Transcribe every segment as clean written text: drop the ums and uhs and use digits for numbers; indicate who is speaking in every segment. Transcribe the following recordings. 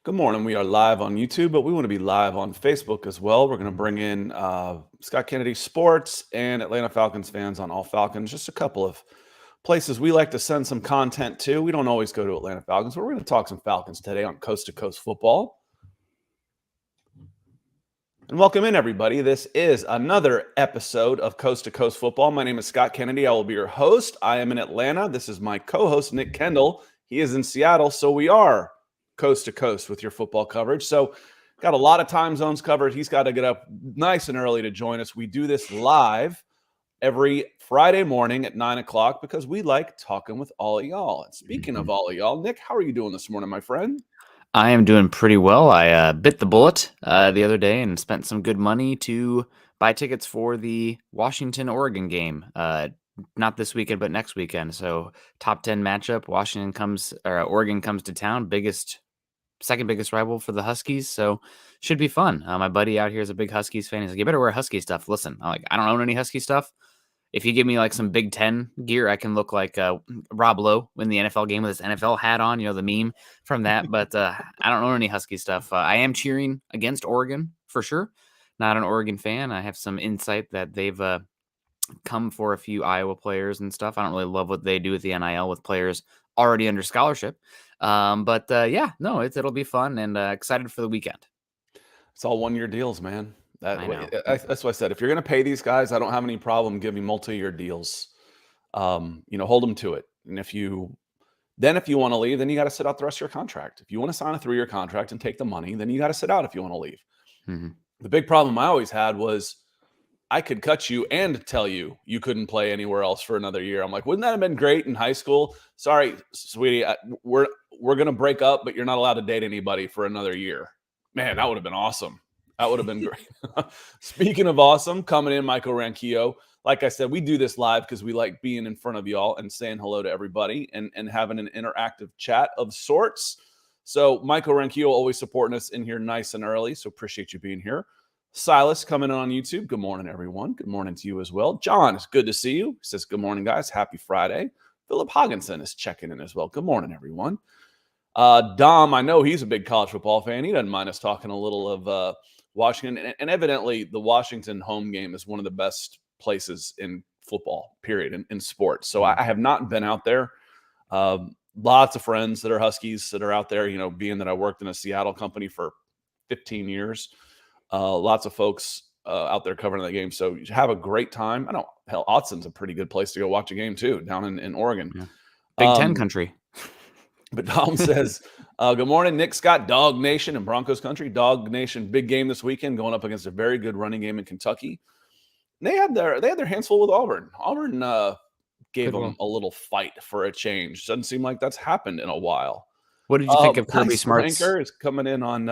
Speaker 1: Good morning. We are live on YouTube, but we want to be live on Facebook as well. We're going to bring in Scott Kennedy Sports and Atlanta Falcons fans on All Falcons. Just a couple of places we like to send some content to. We don't always go to Atlanta Falcons, but we're going to talk some Falcons today on Coast to Coast Football. And welcome in, everybody. This is another episode of Coast to Coast Football. My name is Scott Kennedy. I will be your host. I am in Atlanta. This is my co-host, Nick Kendall. He is in Seattle, so we are coast to coast with your football coverage. So got a lot of time zones covered. He's got to get up nice and early to join us. We do this live every Friday morning at 9 o'clock because we like talking with all of y'all. And speaking of all of y'all, Nick, how are you doing this morning, my friend?
Speaker 2: I am doing pretty well. I bit the bullet the other day and spent some good money to buy tickets for the Washington-Oregon game. Not this weekend, but next weekend. So top 10 matchup. Oregon comes to town. Second biggest rival for the Huskies. So should be fun. My buddy out here is a big Huskies fan. He's like, you better wear Husky stuff. Listen, I don't own any Husky stuff. If you give me like some Big Ten gear, I can look like Rob Lowe in the NFL game with his NFL hat on, the meme from that. But I don't own any Husky stuff. I am cheering against Oregon for sure. Not an Oregon fan. I have some insight that they've come for a few Iowa players and stuff. I don't really love what they do with the NIL with players already under scholarship. It'll be fun and excited for the weekend.
Speaker 1: It's all one-year deals, man.
Speaker 2: I know.
Speaker 1: That's what I said. If you're going to pay these guys, I don't have any problem giving multi-year deals. Hold them to it. And if you want to leave, then you got to sit out the rest of your contract. If you want to sign a 3-year contract and take the money, then you got to sit out if you want to leave. Mm-hmm. The big problem I always had was I could cut you and tell you couldn't play anywhere else for another year. I'm like, wouldn't that have been great in high school? Sorry, sweetie, we're going to break up, but you're not allowed to date anybody for another year. Man, that would have been awesome. That would have been great. Speaking of awesome, coming in, Michael Ranquillo. Like I said, we do this live because we like being in front of y'all and saying hello to everybody and having an interactive chat of sorts. So Michael Ranquillo always supporting us in here nice and early. So appreciate you being here. Silas coming in on YouTube. Good morning, everyone. Good morning to you as well. John, it's good to see you. He says, good morning, guys. Happy Friday. Philip Hogginson is checking in as well. Good morning, everyone. Dom, I know he's a big college football fan. He doesn't mind us talking a little of Washington. And evidently, the Washington home game is one of the best places in football, period, in sports. So I have not been out there. Lots of friends that are Huskies that are out there, being that I worked in a Seattle company for 15 years. Lots of folks out there covering that game. So you have a great time. Autzon's a pretty good place to go watch a game too, down in Oregon.
Speaker 2: Yeah. Big Ten country.
Speaker 1: But Dom says, good morning, Nick Scott, Dog Nation and Broncos country. Dog Nation, big game this weekend, going up against a very good running game in Kentucky. And they had their hands full with Auburn. Auburn gave them a little fight for a change. Doesn't seem like that's happened in a while.
Speaker 2: What did you think of Kirby Smart's?
Speaker 1: Anchor is coming in on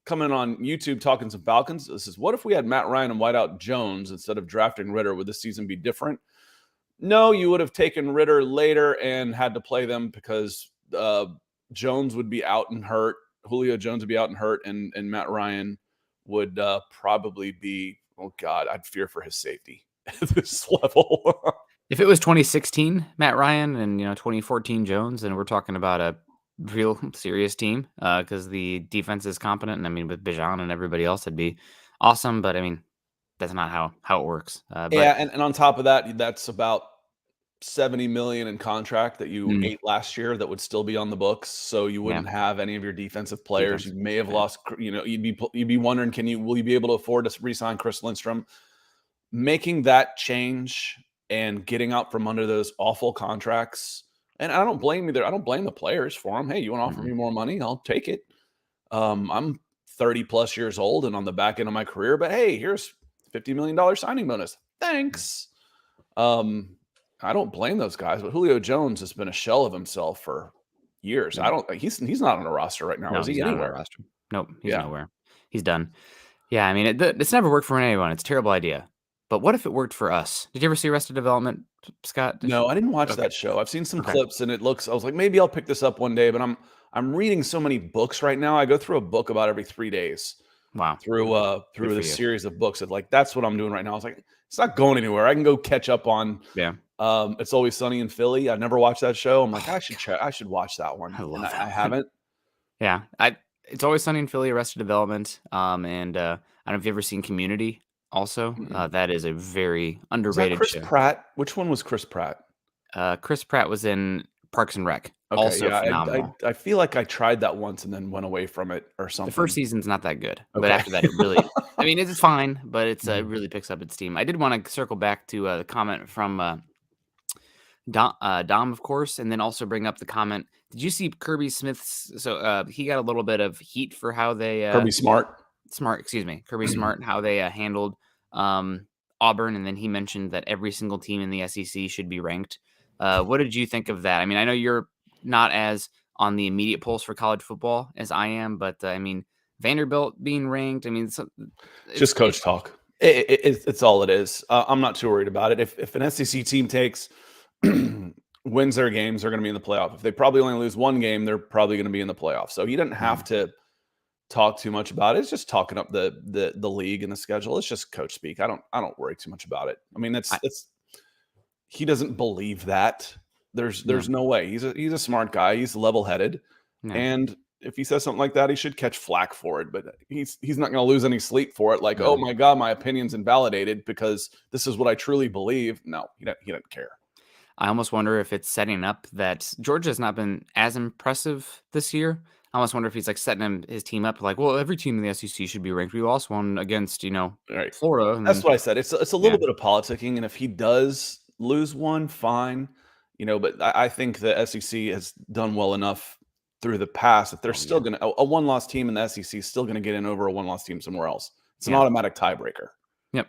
Speaker 1: YouTube talking some Falcons. This is, what if we had Matt Ryan and Whiteout Jones instead of drafting Ritter? Would this season be different? No, you would have taken Ritter later and had to play them because Jones would be out and hurt. Julio Jones would be out and hurt, and Matt Ryan would probably be, oh God, I'd fear for his safety at this level.
Speaker 2: If it was 2016 Matt Ryan and 2014 Jones, then we're talking about a real serious team because the defense is competent. And with Bijan and everybody else, it'd be awesome. But that's not how it works.
Speaker 1: And on top of that, that's about $70 million in contract that you ate last year that would still be on the books. So you wouldn't have any of your defensive players. You may have lost. You'd be wondering, will you be able to afford to re-sign Chris Lindstrom? Making that change and getting out from under those awful contracts. And I don't blame either. I don't blame the players for them. Hey, you want to offer me more money? I'll take it. I'm 30 plus years old and on the back end of my career, but hey, here's $50 million signing bonus. Thanks. I don't blame those guys, but Julio Jones has been a shell of himself for years. He's not on a roster right now.
Speaker 2: No,
Speaker 1: is he
Speaker 2: he's
Speaker 1: anywhere?
Speaker 2: Not on a roster. Nope, he's nowhere. He's done. Yeah, it's never worked for anyone. It's a terrible idea. But what if it worked for us? Did you ever see Arrested Development, Scott?
Speaker 1: No, I didn't watch that show. I've seen some clips, and I was like, maybe I'll pick this up one day. But I'm reading so many books right now. I go through a book about every 3 days.
Speaker 2: Wow.
Speaker 1: Through the series of books. That's what I'm doing right now. I was like, it's not going anywhere. I can go catch up on.
Speaker 2: Yeah.
Speaker 1: It's Always Sunny in Philly. I never watched that show. I'm like, I should watch that one. I haven't.
Speaker 2: Yeah, it's Always Sunny in Philly, Arrested Development, and I don't know if you've ever seen Community. Also,
Speaker 1: Mm-mm.
Speaker 2: that is a very
Speaker 1: Was that
Speaker 2: underrated
Speaker 1: Chris
Speaker 2: show.
Speaker 1: Pratt? Which one was Chris Pratt?
Speaker 2: Chris Pratt was in Parks and Rec,
Speaker 1: Okay,
Speaker 2: also
Speaker 1: yeah,
Speaker 2: phenomenal.
Speaker 1: I feel like I tried that once and then went away from it or
Speaker 2: The first
Speaker 1: something.
Speaker 2: season's not that good, but
Speaker 1: Okay.
Speaker 2: after that, it really. I mean, it's fine, but it
Speaker 1: Mhm.
Speaker 2: really picks up its steam. I did want to circle back to the comment from Dom, of course, and then also bring up the comment. Did you see Kirby Smith's? So he got a little bit of heat for how they
Speaker 1: Kirby Smart.
Speaker 2: Excuse me, Kirby Smart, how they handled um, Auburn, and then he mentioned that every single team in the SEC should be ranked. What did you think of that? I mean, I know you're not as on the immediate pulse for college football as I am, but I mean, Vanderbilt being ranked. I mean,
Speaker 1: Just
Speaker 2: it's
Speaker 1: coach talk. It's all it is. I'm not too worried about it. If an SEC team takes wins their games, they're going to be in the playoff. If they probably only lose one game, they're probably going to be in the playoff. So he doesn't have
Speaker 2: Mhm.
Speaker 1: to talk too much about it. It's just talking up the league and the schedule. It's just coach speak. I don't worry too much about it. I mean,
Speaker 2: I,
Speaker 1: that's he doesn't believe that.
Speaker 2: yeah,
Speaker 1: There's no way. He's a smart guy. He's level headed,
Speaker 2: yeah,
Speaker 1: and if he says something like that, he should catch flack for it. But he's not going to lose any sleep for it. Like, oh
Speaker 2: no.
Speaker 1: my god, my opinion's invalidated because this is what I truly believe. No, he doesn't care.
Speaker 2: I almost wonder if it's setting up that Georgia's not been as impressive this year. I almost wonder if he's like setting his team up like, well, every team in the SEC should be ranked. We lost one against,
Speaker 1: All right,
Speaker 2: Florida, and
Speaker 1: that's
Speaker 2: then
Speaker 1: what I said. It's a
Speaker 2: yeah,
Speaker 1: little bit of politicking, and if he does lose one, fine. But I think the SEC has done well enough through the past that they're
Speaker 2: oh
Speaker 1: still
Speaker 2: yeah,
Speaker 1: going to a one loss team in the SEC is still going to get in over a one loss team somewhere else. It's an
Speaker 2: yeah,
Speaker 1: automatic tiebreaker.
Speaker 2: yep.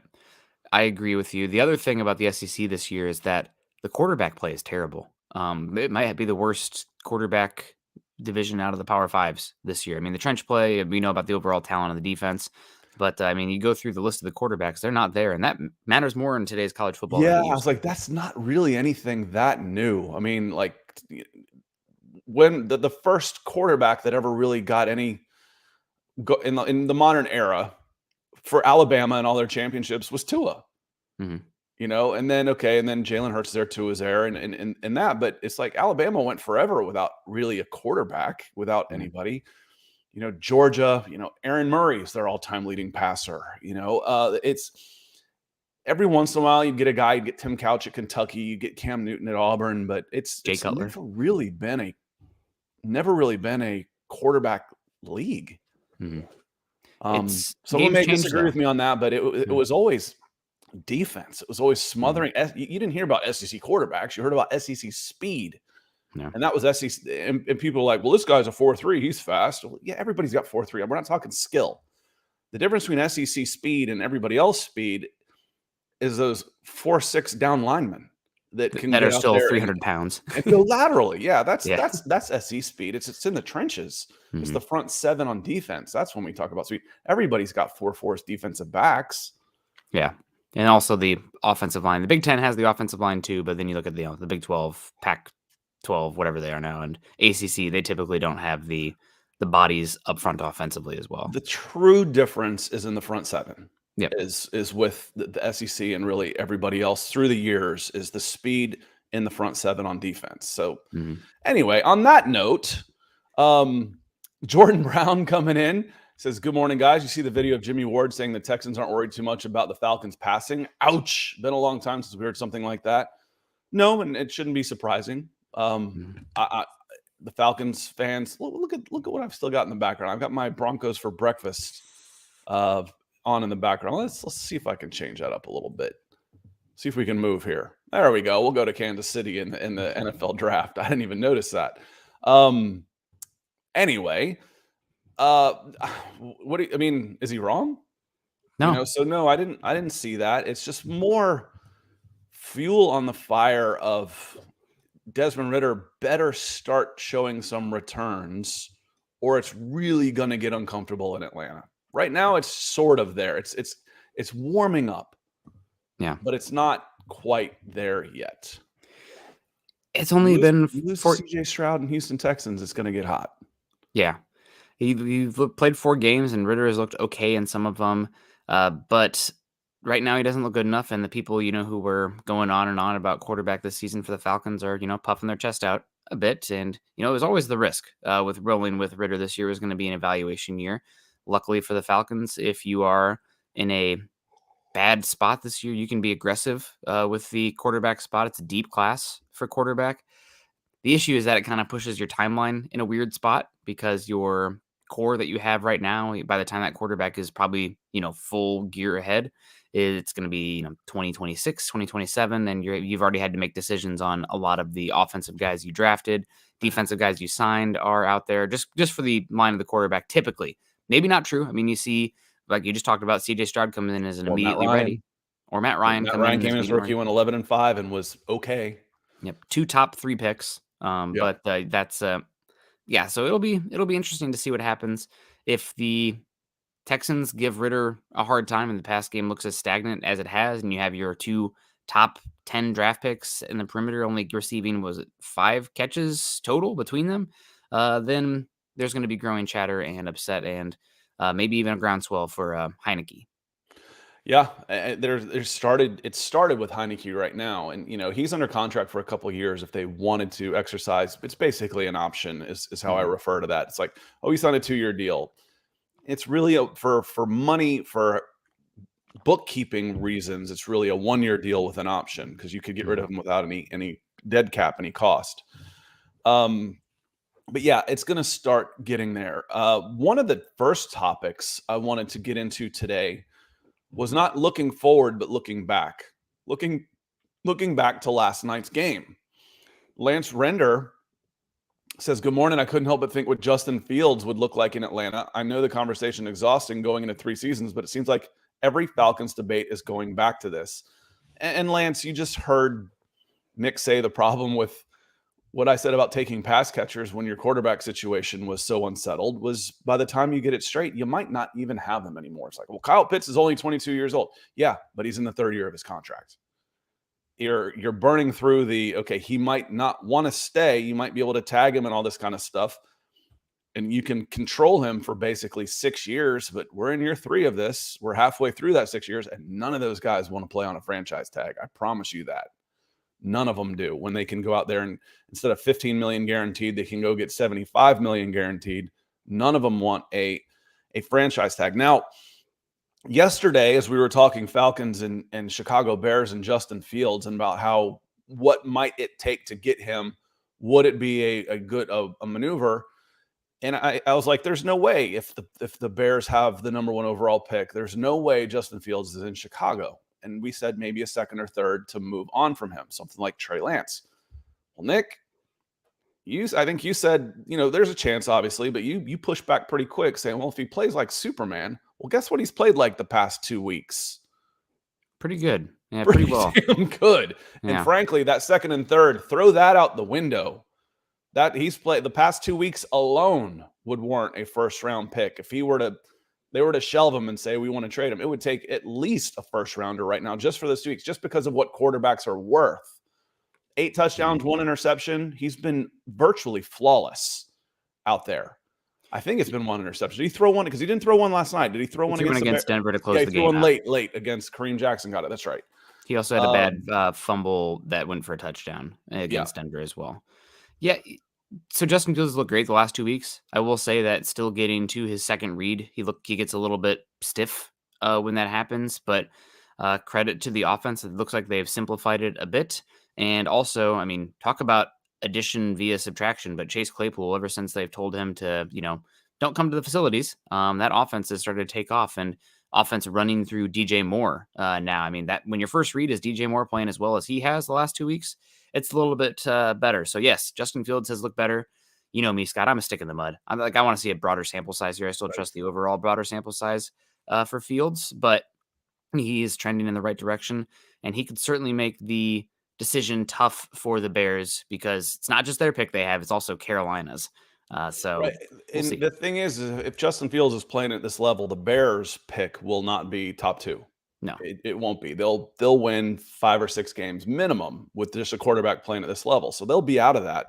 Speaker 2: I agree with you. The other thing about the SEC this year is that the quarterback play is terrible. It might be the worst quarterback division out of the Power Fives this year. I mean, the trench play, we know about the overall talent of the defense, but I mean, you go through the list of the quarterbacks, they're not there, and that matters more in today's college football than
Speaker 1: Yeah,
Speaker 2: it
Speaker 1: I
Speaker 2: used
Speaker 1: was
Speaker 2: to.
Speaker 1: like, that's not really anything that new. I mean, like when the first quarterback that ever really got any go in the modern era for Alabama and all their championships was Tua.
Speaker 2: Mhm.
Speaker 1: And then okay, and then Jalen Hurts there, Tua's there, and that. But it's like Alabama went forever without really a quarterback, without
Speaker 2: Yeah.
Speaker 1: anybody. Georgia, Aaron Murray is their all-time leading passer. It's every once in a while you get a guy, you get Tim Couch at Kentucky, you get Cam Newton at Auburn, but it's
Speaker 2: Jay
Speaker 1: it's
Speaker 2: Cutler.
Speaker 1: never really been a quarterback league.
Speaker 2: Mhm. It's
Speaker 1: Someone
Speaker 2: games
Speaker 1: may
Speaker 2: change
Speaker 1: disagree
Speaker 2: though.
Speaker 1: with me on that, but it
Speaker 2: Mhm.
Speaker 1: was always defense. It was always
Speaker 2: Mhm.
Speaker 1: smothering. You didn't hear about SEC quarterbacks. You heard about SEC speed,
Speaker 2: Yeah.
Speaker 1: and that was SEC. And people are like, "Well, this guy's a 4.3. He's fast." Well, yeah, everybody's got 4.3. We're not talking skill. The difference between SEC speed and everybody else speed is those 4.6 down linemen that can
Speaker 2: That are
Speaker 1: get out
Speaker 2: still
Speaker 1: there
Speaker 2: 300 pounds.
Speaker 1: and go laterally. Yeah, that's
Speaker 2: Yeah.
Speaker 1: that's that's SE speed. It's in the trenches. It's the
Speaker 2: Mhm.
Speaker 1: front seven on defense. That's when we talk about speed. Everybody's got 4.4 defensive backs.
Speaker 2: Yeah. And also the offensive line. The Big Ten has the offensive line too, but then you look at the Big 12, Pac 12, whatever they are now, and ACC, they typically don't have the bodies up front offensively as well.
Speaker 1: The true difference is in the front seven.
Speaker 2: Yep.
Speaker 1: Is with the SEC and really everybody else through the years is the speed in the front seven on defense. So
Speaker 2: Mhm.
Speaker 1: anyway, on that note, um, Jordan Brown coming in says, "Good morning, guys. You see the video of Jimmy Ward saying the Texans aren't worried too much about the Falcons passing. Ouch! Been a long time since we heard something like that. No, and it shouldn't be surprising.
Speaker 2: Mhm.
Speaker 1: The Falcons fans, look at what I've still got in the background. I've got my Broncos for breakfast uh, on in the background. Let's see if I can change that up a little bit. See if we can move here. There we go. We'll go to Kansas City in the NFL draft. I didn't even notice that. Um, anyway, uh, I mean, is he wrong?
Speaker 2: No.
Speaker 1: So no, I didn't see that. It's just more fuel on the fire of Desmond Ritter better start showing some returns, or it's really going to get uncomfortable in Atlanta. Right now, it's sort of there. It's warming up,
Speaker 2: Yeah.
Speaker 1: but it's not quite there yet.
Speaker 2: It's only
Speaker 1: You
Speaker 2: been
Speaker 1: lose to
Speaker 2: 4.
Speaker 1: CJ Stroud and Houston Texans, it's going to get hot.
Speaker 2: Yeah. Played 4 games, and Ritter has looked okay in some of them, but right now he doesn't look good enough, and the people, who were going on and on about quarterback this season for the Falcons are, puffing their chest out a bit. And, it was always the risk with rolling with Ritter. This year was going to be an evaluation year. Luckily for the Falcons, if you are in a bad spot this year, you can be aggressive with the quarterback spot. It's a deep class for quarterback. The issue is that it kind of pushes your timeline in a weird spot because your core that you have right now, by the time that quarterback is probably, full gear ahead, it's going to be, 2026, 2027. And you've already had to make decisions on a lot of the offensive guys you drafted. Defensive guys you signed are out there just for the line of the quarterback. Typically, maybe not true. I mean, you see, like you just talked about, CJ Stroud coming in as an immediately ready, or Matt Ryan
Speaker 1: Matt
Speaker 2: coming
Speaker 1: Ryan
Speaker 2: in
Speaker 1: came in
Speaker 2: as
Speaker 1: as rookie, went 11-5 and was okay.
Speaker 2: Yep, 2 top 3 picks. But that's yeah. So it'll be interesting to see what happens if the Texans give Ritter a hard time and the pass game looks as stagnant as it has, and you have your 2 top 10 draft picks in the perimeter only receiving, was it 5 catches total between them? Then there's going to be growing chatter and upset and maybe even a groundswell for Heineke.
Speaker 1: Yeah, it started with Heineke right now, and he's under contract for a couple of years. If they wanted to exercise, it's basically an option. Is how I refer to that. It's like, oh, he signed a 2-year deal. It's really for money, for bookkeeping reasons. It's really a 1-year deal with an option because you could get rid of him without any dead cap, any cost. But yeah, it's going to start getting there. One of the first topics I wanted to get into today was not looking forward, but looking back. Looking back to last night's game. Lance Render says, "Good morning. I couldn't help but think what Justin Fields would look like in Atlanta. I know the conversation exhausting going into 3 seasons, but it seems like every Falcons debate is going back to this." And Lance, you just heard Nick say the problem with what I said about taking pass catchers when your quarterback situation was so unsettled was by the time you get it straight, you might not even have them anymore. It's like, well, Kyle Pitts is only 22 years old. Yeah, but he's in the 3rd year of his contract. You're burning through okay, he might not want to stay. You might be able to tag him and all this kind of stuff. And you can control him for basically 6 years, but we're in year 3 of this. We're halfway through that 6 years, and none of those guys want to play on a franchise tag. I promise you that. None of them do. When they can go out there and instead of 15 million guaranteed, they can go get 75 million guaranteed. None of them want a franchise tag. Now, yesterday, as we were talking Falcons and Chicago Bears and Justin Fields and about what might it take to get him, would it be a good maneuver? And I was like, there's no way if the Bears have the number 1 overall pick, there's no way Justin Fields is in Chicago. And we said maybe a 2nd or 3rd to move on from him, something like Trey Lance. Well, Nick, I think you said, there's a chance, obviously, but you pushed back pretty quick saying, well, if he plays like Superman, well, guess what he's played like the past 2 weeks?
Speaker 2: Pretty good. Yeah, pretty well.
Speaker 1: Damn good. Yeah. And frankly, that 2nd and 3rd, throw that out the window. That he's played the past 2 weeks alone would warrant a 1st-round pick. If they were to shelve him and say, we want to trade him, it would take at least a 1st-rounder right now just for those 2 weeks, just because of what quarterbacks are worth. 8 touchdowns, 1 interception. He's been virtually flawless out there. I think it's been 1 interception. Did he throw one? Because he didn't throw one last night. Did he throw one
Speaker 2: against Denver to close the game?
Speaker 1: He threw one late against Kareem Jackson. Got it. That's right.
Speaker 2: He also had a bad fumble that went for a touchdown against Denver as well. Yeah. So Justin Fields looked great the last 2 weeks. I will say that still getting to his 2nd read, he gets a little bit stiff when that happens, but credit to the offense. It looks like they've simplified it a bit. And also, I mean, talk about addition via subtraction, but Chase Claypool, ever since they've told him to, don't come to the facilities, that offense has started to take off, and offense running through DJ Moore now. I mean, that when your first read is DJ Moore playing as well as he has the last 2 weeks, it's a little bit better. So yes, Justin Fields has looked better. You know me, Scott, I'm a stick in the mud. I want to see a broader sample size here. I still trust the overall broader sample size for Fields, but he is trending in the right direction, and he could certainly make the decision tough for the Bears because it's not just their pick they have, it's also Carolina's.
Speaker 1: Right. And the thing is, if Justin Fields is playing at this level, the Bears pick will not be top 2.
Speaker 2: No,
Speaker 1: it won't be. They'll win 5 or 6 games minimum with just a quarterback playing at this level. So they'll be out of that.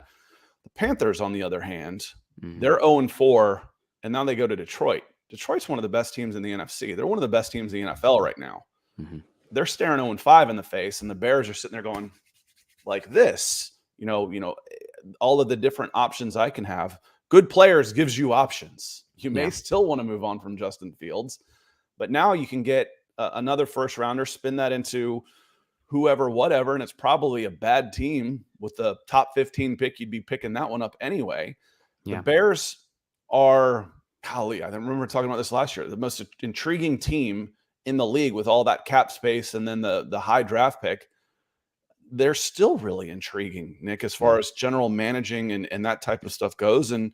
Speaker 1: The Panthers, on the other hand, they're 0-4, and now they go to Detroit. Detroit's one of the best teams in the NFC. They're one of the best teams in the NFL right now. They're staring 0-5 in the face, and the Bears are sitting there going like this. all of the different options I can have. Good players gives you options. You may
Speaker 2: Yeah.
Speaker 1: still want to move on from Justin Fields, but now you can get another first rounder, spin that into whoever, whatever, and it's probably a bad team with the top 15 pick. You'd be picking that one up anyway. The
Speaker 2: Yeah.
Speaker 1: Bears are, golly, I remember talking about this last year, the most intriguing team in the league with all that cap space and then the high draft pick. They're still really intriguing, Nick, as far as general managing and that type of stuff goes. And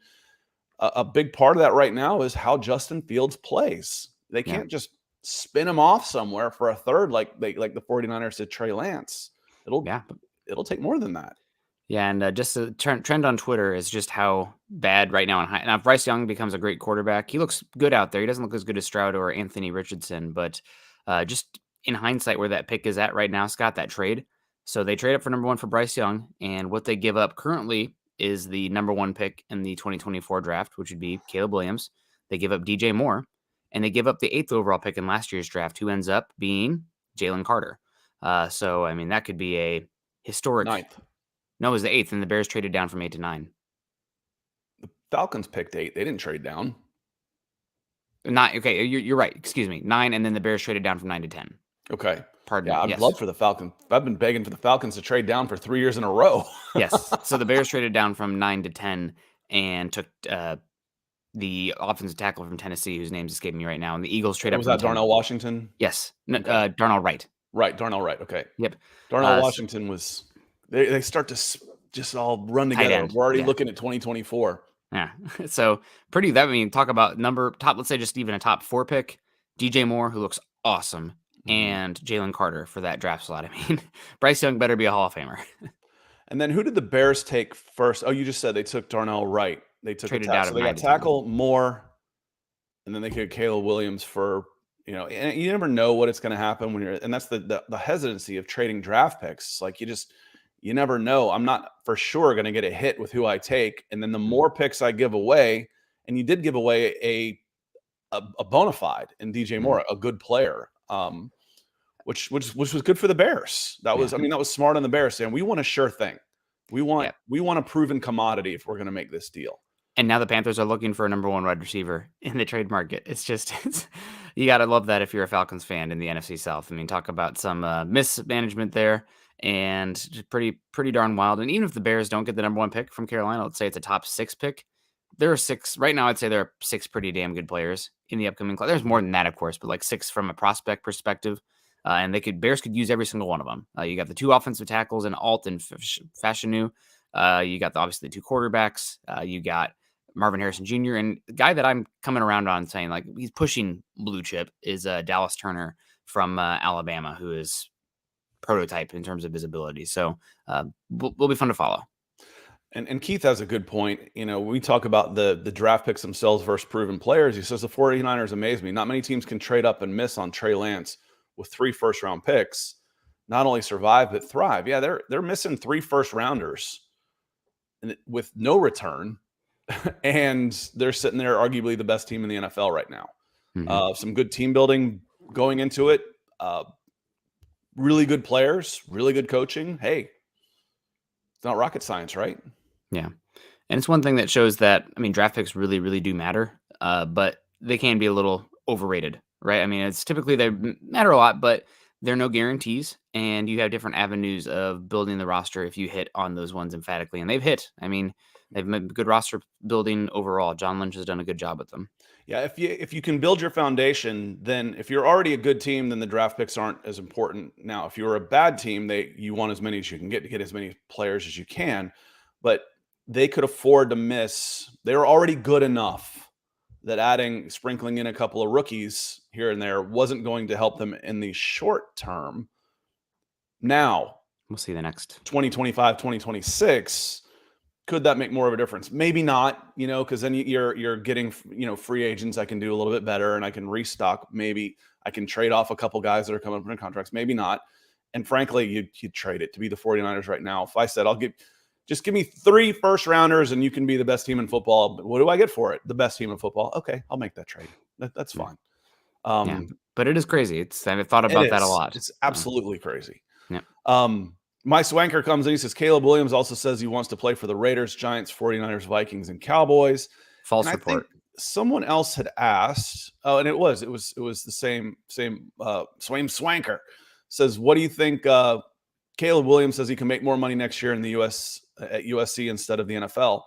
Speaker 1: a big part of that right now is how Justin Fields plays. They can't just spin him off somewhere for a third like the 49ers did Trey Lance. It'll take more than that.
Speaker 2: Yeah, and just the trend on Twitter is just how bad right now. Now, if Bryce Young becomes a great quarterback, he looks good out there. He doesn't look as good as Stroud or Anthony Richardson, but just in hindsight, where that pick is at right now, Scott, that trade. So they trade up for number 1 for Bryce Young, and what they give up currently is the number 1 pick in the 2024 draft, which would be Caleb Williams. They give up DJ Moore, and they give up the 8th overall pick in last year's draft, who ends up being Jalen Carter. So, I mean, that could be a historic
Speaker 1: 9th.
Speaker 2: No, it was the 8th, and the Bears traded down from 8 to 9.
Speaker 1: The Falcons picked 8. They didn't trade down.
Speaker 2: Okay, you're right. Excuse me. 9, and then the Bears traded down from 9 to 10.
Speaker 1: Okay.
Speaker 2: Pardon
Speaker 1: me.
Speaker 2: Yes.
Speaker 1: I'd love for the Falcons. I've been begging for the Falcons to trade down for 3 years in a row.
Speaker 2: Yes. So the Bears traded down from 9 to 10 and took the offensive tackle from Tennessee, whose name's escaping me right now, and the Eagles trade up.
Speaker 1: Was that Darnell Washington?
Speaker 2: Yes. Darnell Wright.
Speaker 1: Right, Darnell Wright. Okay.
Speaker 2: Yep.
Speaker 1: Darnell Washington was. They start to just all run together. We're already looking at 2024.
Speaker 2: Yeah. So talk about let's say just even a top 4 pick, DJ Moore, who looks awesome, and Jalen Carter for that draft slot. I mean, Bryce Young better be a Hall of Famer.
Speaker 1: And then who did the Bears take first? Oh, you just said they took Darnell Wright. They took
Speaker 2: traded down.
Speaker 1: So they got tackle Moore, and then they took Caleb Williams for, and you never know what it's going to happen when and that's the hesitancy of trading draft picks. Like you never know. I'm not for sure going to get a hit with who I take. And then the more picks I give away, and you did give away a bona fide in DJ Moore, a good player, which was good for the Bears. That was smart on the Bears saying, we want a sure thing. We want a proven commodity if we're going to make this deal.
Speaker 2: And now the Panthers are looking for a number 1 wide receiver in the trade market. It's you got to love that if you're a Falcons fan in the NFC South. I mean, talk about some mismanagement there. And pretty darn wild. And even if the Bears don't get the number 1 pick from Carolina, let's say it's a top 6 pick, there are 6 right now. I'd say there are 6 pretty damn good players in the upcoming class. There's more than that, of course, but like 6 from a prospect perspective. And Bears could use every single one of them. You got the 2 offensive tackles in Alt and Fashanu. You got obviously the 2 quarterbacks. You got Marvin Harrison Jr. And the guy that I'm coming around on saying like he's pushing blue chip is Dallas Turner from Alabama, who is prototype in terms of his ability. So will be fun to follow.
Speaker 1: And Keith has a good point. We talk about the draft picks themselves versus proven players. He says the 49ers amaze me. Not many teams can trade up and miss on Trey Lance with 3 first-round picks, not only survive but thrive. Yeah, they're missing 3 first-rounders with no return, and they're sitting there arguably the best team in the NFL right now. Some good team building going into it. Really good players, really good coaching. Hey, it's not rocket science, right? Yeah.
Speaker 2: And it's one thing that shows that, draft picks really, really do matter, but they can be a little overrated, right? It's typically they matter a lot, but there are no guarantees, and you have different avenues of building the roster if you hit on those ones emphatically, and they've hit. They've made good roster building overall. John Lynch has done a good job with them.
Speaker 1: Yeah, if you can build your foundation, then if you're already a good team, then the draft picks aren't as important. Now, if you're a bad team, you want as many as you can get to get as many players as you can, but they could afford to miss. They're already good enough that sprinkling in a couple of rookies here and there wasn't going to help them in the short term. Now,
Speaker 2: we'll see the next
Speaker 1: 2025, 2026. Could that make more of a difference? Maybe not, because then you're getting, free agents. I can do a little bit better and I can restock. Maybe I can trade off a couple guys that are coming up in contracts. Maybe not. And frankly, you'd trade it to be the 49ers right now. If I said, just give me 3 first rounders and you can be the best team in football. What do I get for it? The best team in football. Okay, I'll make that trade. That's fine.
Speaker 2: But it is crazy. I've thought about that a lot.
Speaker 1: It's absolutely crazy.
Speaker 2: Yeah.
Speaker 1: My Swanker comes in. He says Caleb Williams also says he wants to play for the Raiders, Giants, 49ers, Vikings, and Cowboys.
Speaker 2: False
Speaker 1: And I
Speaker 2: report.
Speaker 1: think someone else had asked. Oh, and it was the same Swaim Swanker says, what do you think? Caleb Williams says he can make more money next year in the U.S. at USC instead of the NFL.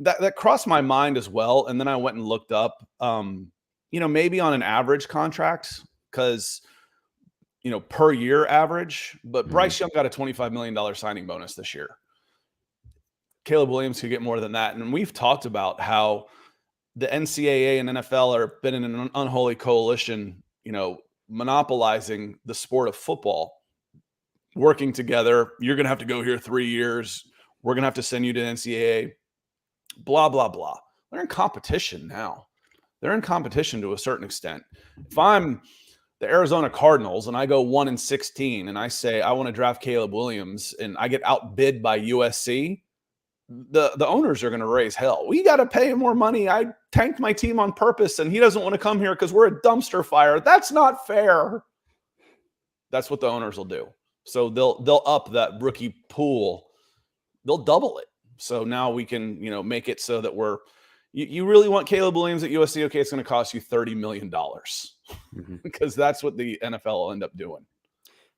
Speaker 1: That crossed my mind as well. And then I went and looked up, maybe on an average contract, because, per year average. But Bryce Young got a $25 million signing bonus this year. Caleb Williams could get more than that. And we've talked about how the NCAA and NFL are been in an unholy coalition, monopolizing the sport of football, working together. You're going to have to go here 3 years. We're going to have to send you to NCAA, blah, blah, blah. They're in competition now. They're in competition to a certain extent. If I'm the Arizona Cardinals and I go 1-16 and I say, I want to draft Caleb Williams and I get outbid by USC, the owners are going to raise hell. We got to pay him more money. I tanked my team on purpose and he doesn't want to come here because we're a dumpster fire. That's not fair. That's what the owners will do. So they'll up that rookie pool. They'll double it. So now we can, make it so that you really want Caleb Williams at USC. Okay, it's going to cost you $30 million because that's what the NFL will end up doing.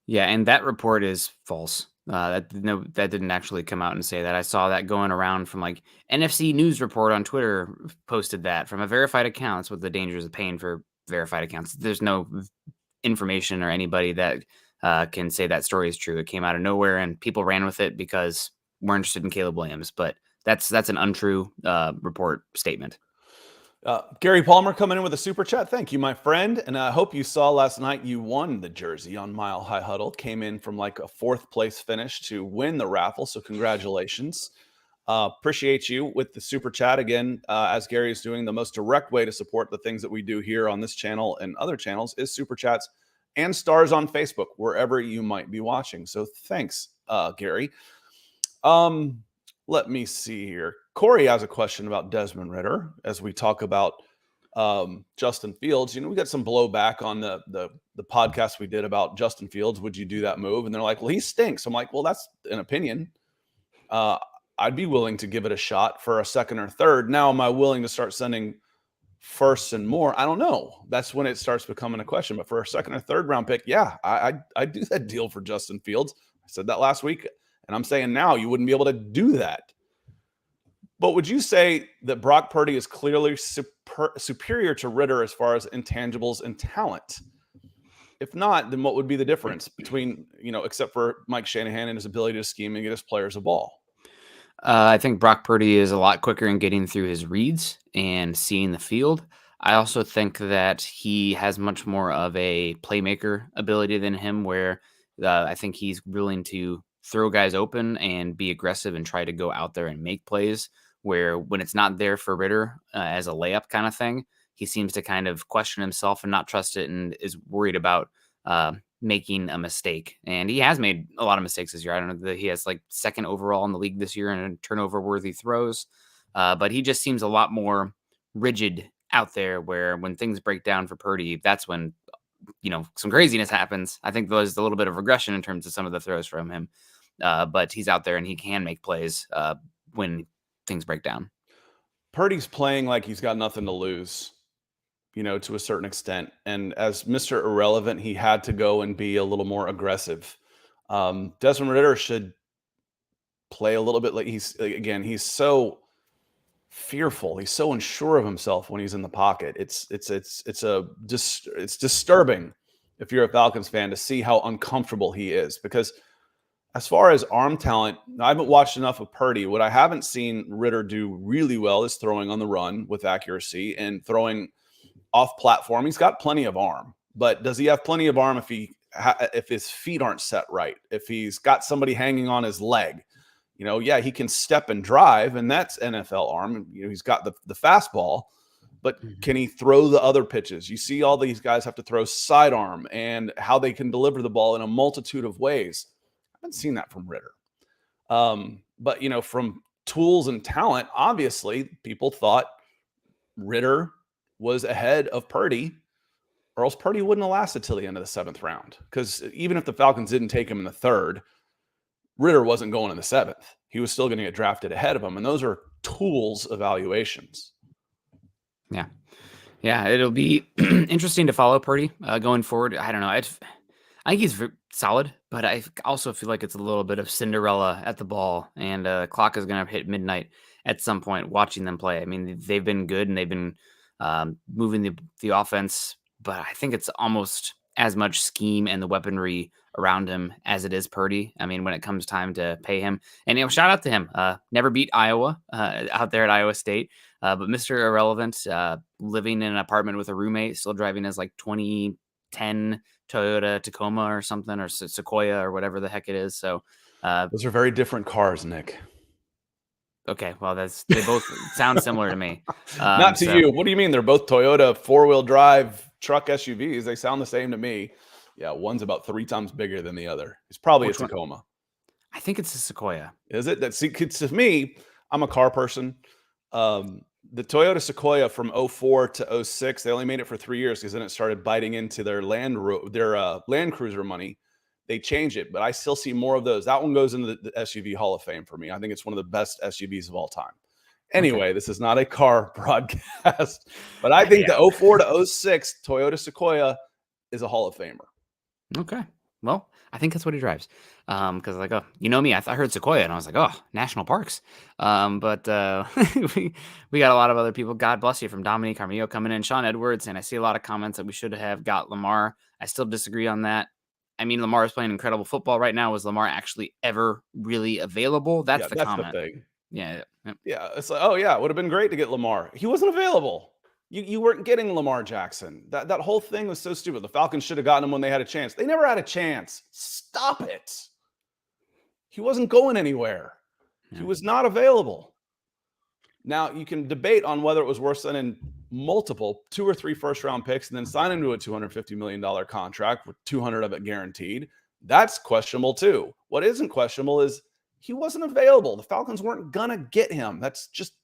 Speaker 2: Yeah, and that report is false. That didn't actually come out and say that. I saw that going around from like NFC News Report on Twitter posted that from a verified account. That's what the dangers of paying for verified accounts. There's no information or anybody that can say that story is true. It came out of nowhere and people ran with it because we're interested in Caleb Williams. But that's an untrue report statement.
Speaker 1: Gary Palmer coming in with a super chat. Thank you, my friend. And I hope you saw last night you won the jersey on Mile High Huddle. Came in from like a 4th place finish to win the raffle. So congratulations. Appreciate you with the super chat again. As Gary is doing, the most direct way to support the things that we do here on this channel and other channels is super chats and stars on Facebook, wherever you might be watching. So thanks, Gary. Let me see here. Corey has a question about Desmond Ridder as we talk about Justin Fields. We got some blowback on the podcast we did about Justin Fields. Would you do that move? And they're like, well, he stinks. I'm like, well, that's an opinion. I'd be willing to give it a shot for a 2nd or 3rd. Now, am I willing to start sending 1st and more? I don't know. That's when it starts becoming a question. But for a 2nd or 3rd round pick, yeah, I'd do that deal for Justin Fields. I said that last week, and I'm saying now you wouldn't be able to do that. But would you say that Brock Purdy is clearly superior to Ridder as far as intangibles and talent? If not, then what would be the difference between, except for Mike Shanahan and his ability to scheme and get his players a ball?
Speaker 2: I think Brock Purdy is a lot quicker in getting through his reads and seeing the field. I also think that he has much more of a playmaker ability than him, where I think he's willing to throw guys open and be aggressive and try to go out there and make plays, where when it's not there for Ridder as a layup kind of thing, he seems to kind of question himself and not trust it and is worried about making a mistake. And he has made a lot of mistakes this year. I don't know that he has like 2nd overall in the league this year in turnover worthy throws. But he just seems a lot more rigid out there, where when things break down for Purdy, that's when, some craziness happens. I think there's a little bit of regression in terms of some of the throws from him. But he's out there and he can make plays when things break down.
Speaker 1: Purdy's playing like he's got nothing to lose, to a certain extent. And as Mr. Irrelevant, he had to go and be a little more aggressive. Desmond Ridder should play a little bit like he's so fearful. He's so unsure of himself when he's in the pocket. It's disturbing if you're a Falcons fan to see how uncomfortable he is, because as far as arm talent, I haven't watched enough of Purdy. What I haven't seen Ridder do really well is throwing on the run with accuracy and throwing off platform. He's got plenty of arm, but does he have plenty of arm if his feet aren't set right? If he's got somebody hanging on his leg, yeah, he can step and drive, and that's NFL arm. He's got the fastball, but can he throw the other pitches? You see all these guys have to throw sidearm and how they can deliver the ball in a multitude of ways. I haven't seen that from Ridder. But, from tools and talent, obviously people thought Ridder was ahead of Purdy, or else Purdy wouldn't have lasted till the end of the 7th round. Because even if the Falcons didn't take him in the 3rd, Ritter wasn't going in the 7th. He was still going to get drafted ahead of him. And those are tools evaluations.
Speaker 2: Yeah. Yeah, it'll be interesting to follow Purdy going forward. I don't know. I think he's solid, but I also feel like it's a little bit of Cinderella at the ball, and the clock is going to hit midnight at some point watching them play. I mean, they've been good, and they've been moving the offense, but I think it's almost as much scheme and the weaponry around him as it is Purdy. I mean, when it comes time to pay him, and shout out to him. Never beat Iowa out there at Iowa State. But Mr. Irrelevant, living in an apartment with a roommate, still driving his like 2010 Toyota Tacoma or something, or Sequoia or whatever the heck it is. So
Speaker 1: those are very different cars, Nick.
Speaker 2: Okay, well, they both sound similar to me.
Speaker 1: Not to you. What do you mean? They're both Toyota 4-wheel drive truck SUVs. They sound the same to me. Yeah, one's about 3 times bigger than the other. It's probably a Tacoma.
Speaker 2: I think it's a Sequoia.
Speaker 1: Is it? To me, I'm a car person. The Toyota Sequoia from 04 to 06, they only made it for 3 years because then it started biting into their Land Cruiser money. They changed it, but I still see more of those. That one goes into the SUV Hall of Fame for me. I think it's one of the best SUVs of all time. Anyway, This is not a car broadcast, but I think the 04 to 06 Toyota Sequoia is a Hall of Famer.
Speaker 2: Okay. Well, I think that's what he drives. Because like, you know me, I heard Sequoia and I was like, oh, national parks. But we got a lot of other people. God bless you, from Dominique Carmillo coming in, Sean Edwards, and I see a lot of comments that we should have got Lamar. I still disagree on that. I mean, Lamar is playing incredible football right now. Was Lamar actually ever really available? That's the comment.
Speaker 1: The thing.
Speaker 2: Yeah.
Speaker 1: It's like, it would have been great to get Lamar. He wasn't available. You weren't getting Lamar Jackson. That whole thing was so stupid. The Falcons should have gotten him when they had a chance. They never had a chance. Stop it. He wasn't going anywhere. Yeah. He was not available. Now, you can debate on whether it was worth sending multiple 2 or 3 first-round picks and then sign him to a $250 million contract with 200 of it guaranteed. That's questionable too. What isn't questionable is he wasn't available. The Falcons weren't going to get him. That's just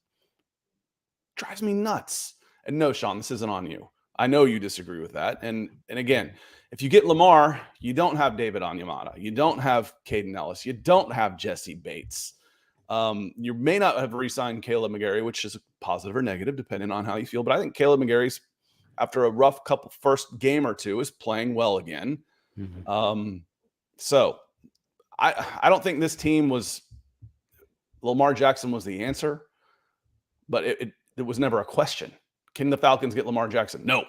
Speaker 1: drives me nuts. And no, Sean, this isn't on you. I know you disagree with that. And again, if you get Lamar, you don't have David Onyemata. You don't have Caden Ellis. You don't have Jesse Bates. You may not have re-signed Caleb McGarry, which is a positive or negative, depending on how you feel. But I think Caleb McGarry's, after a rough first game or two, is playing well again. Mm-hmm. So I don't think this team was Lamar Jackson was the answer, but it was never a question. Can the Falcons get Lamar Jackson? No,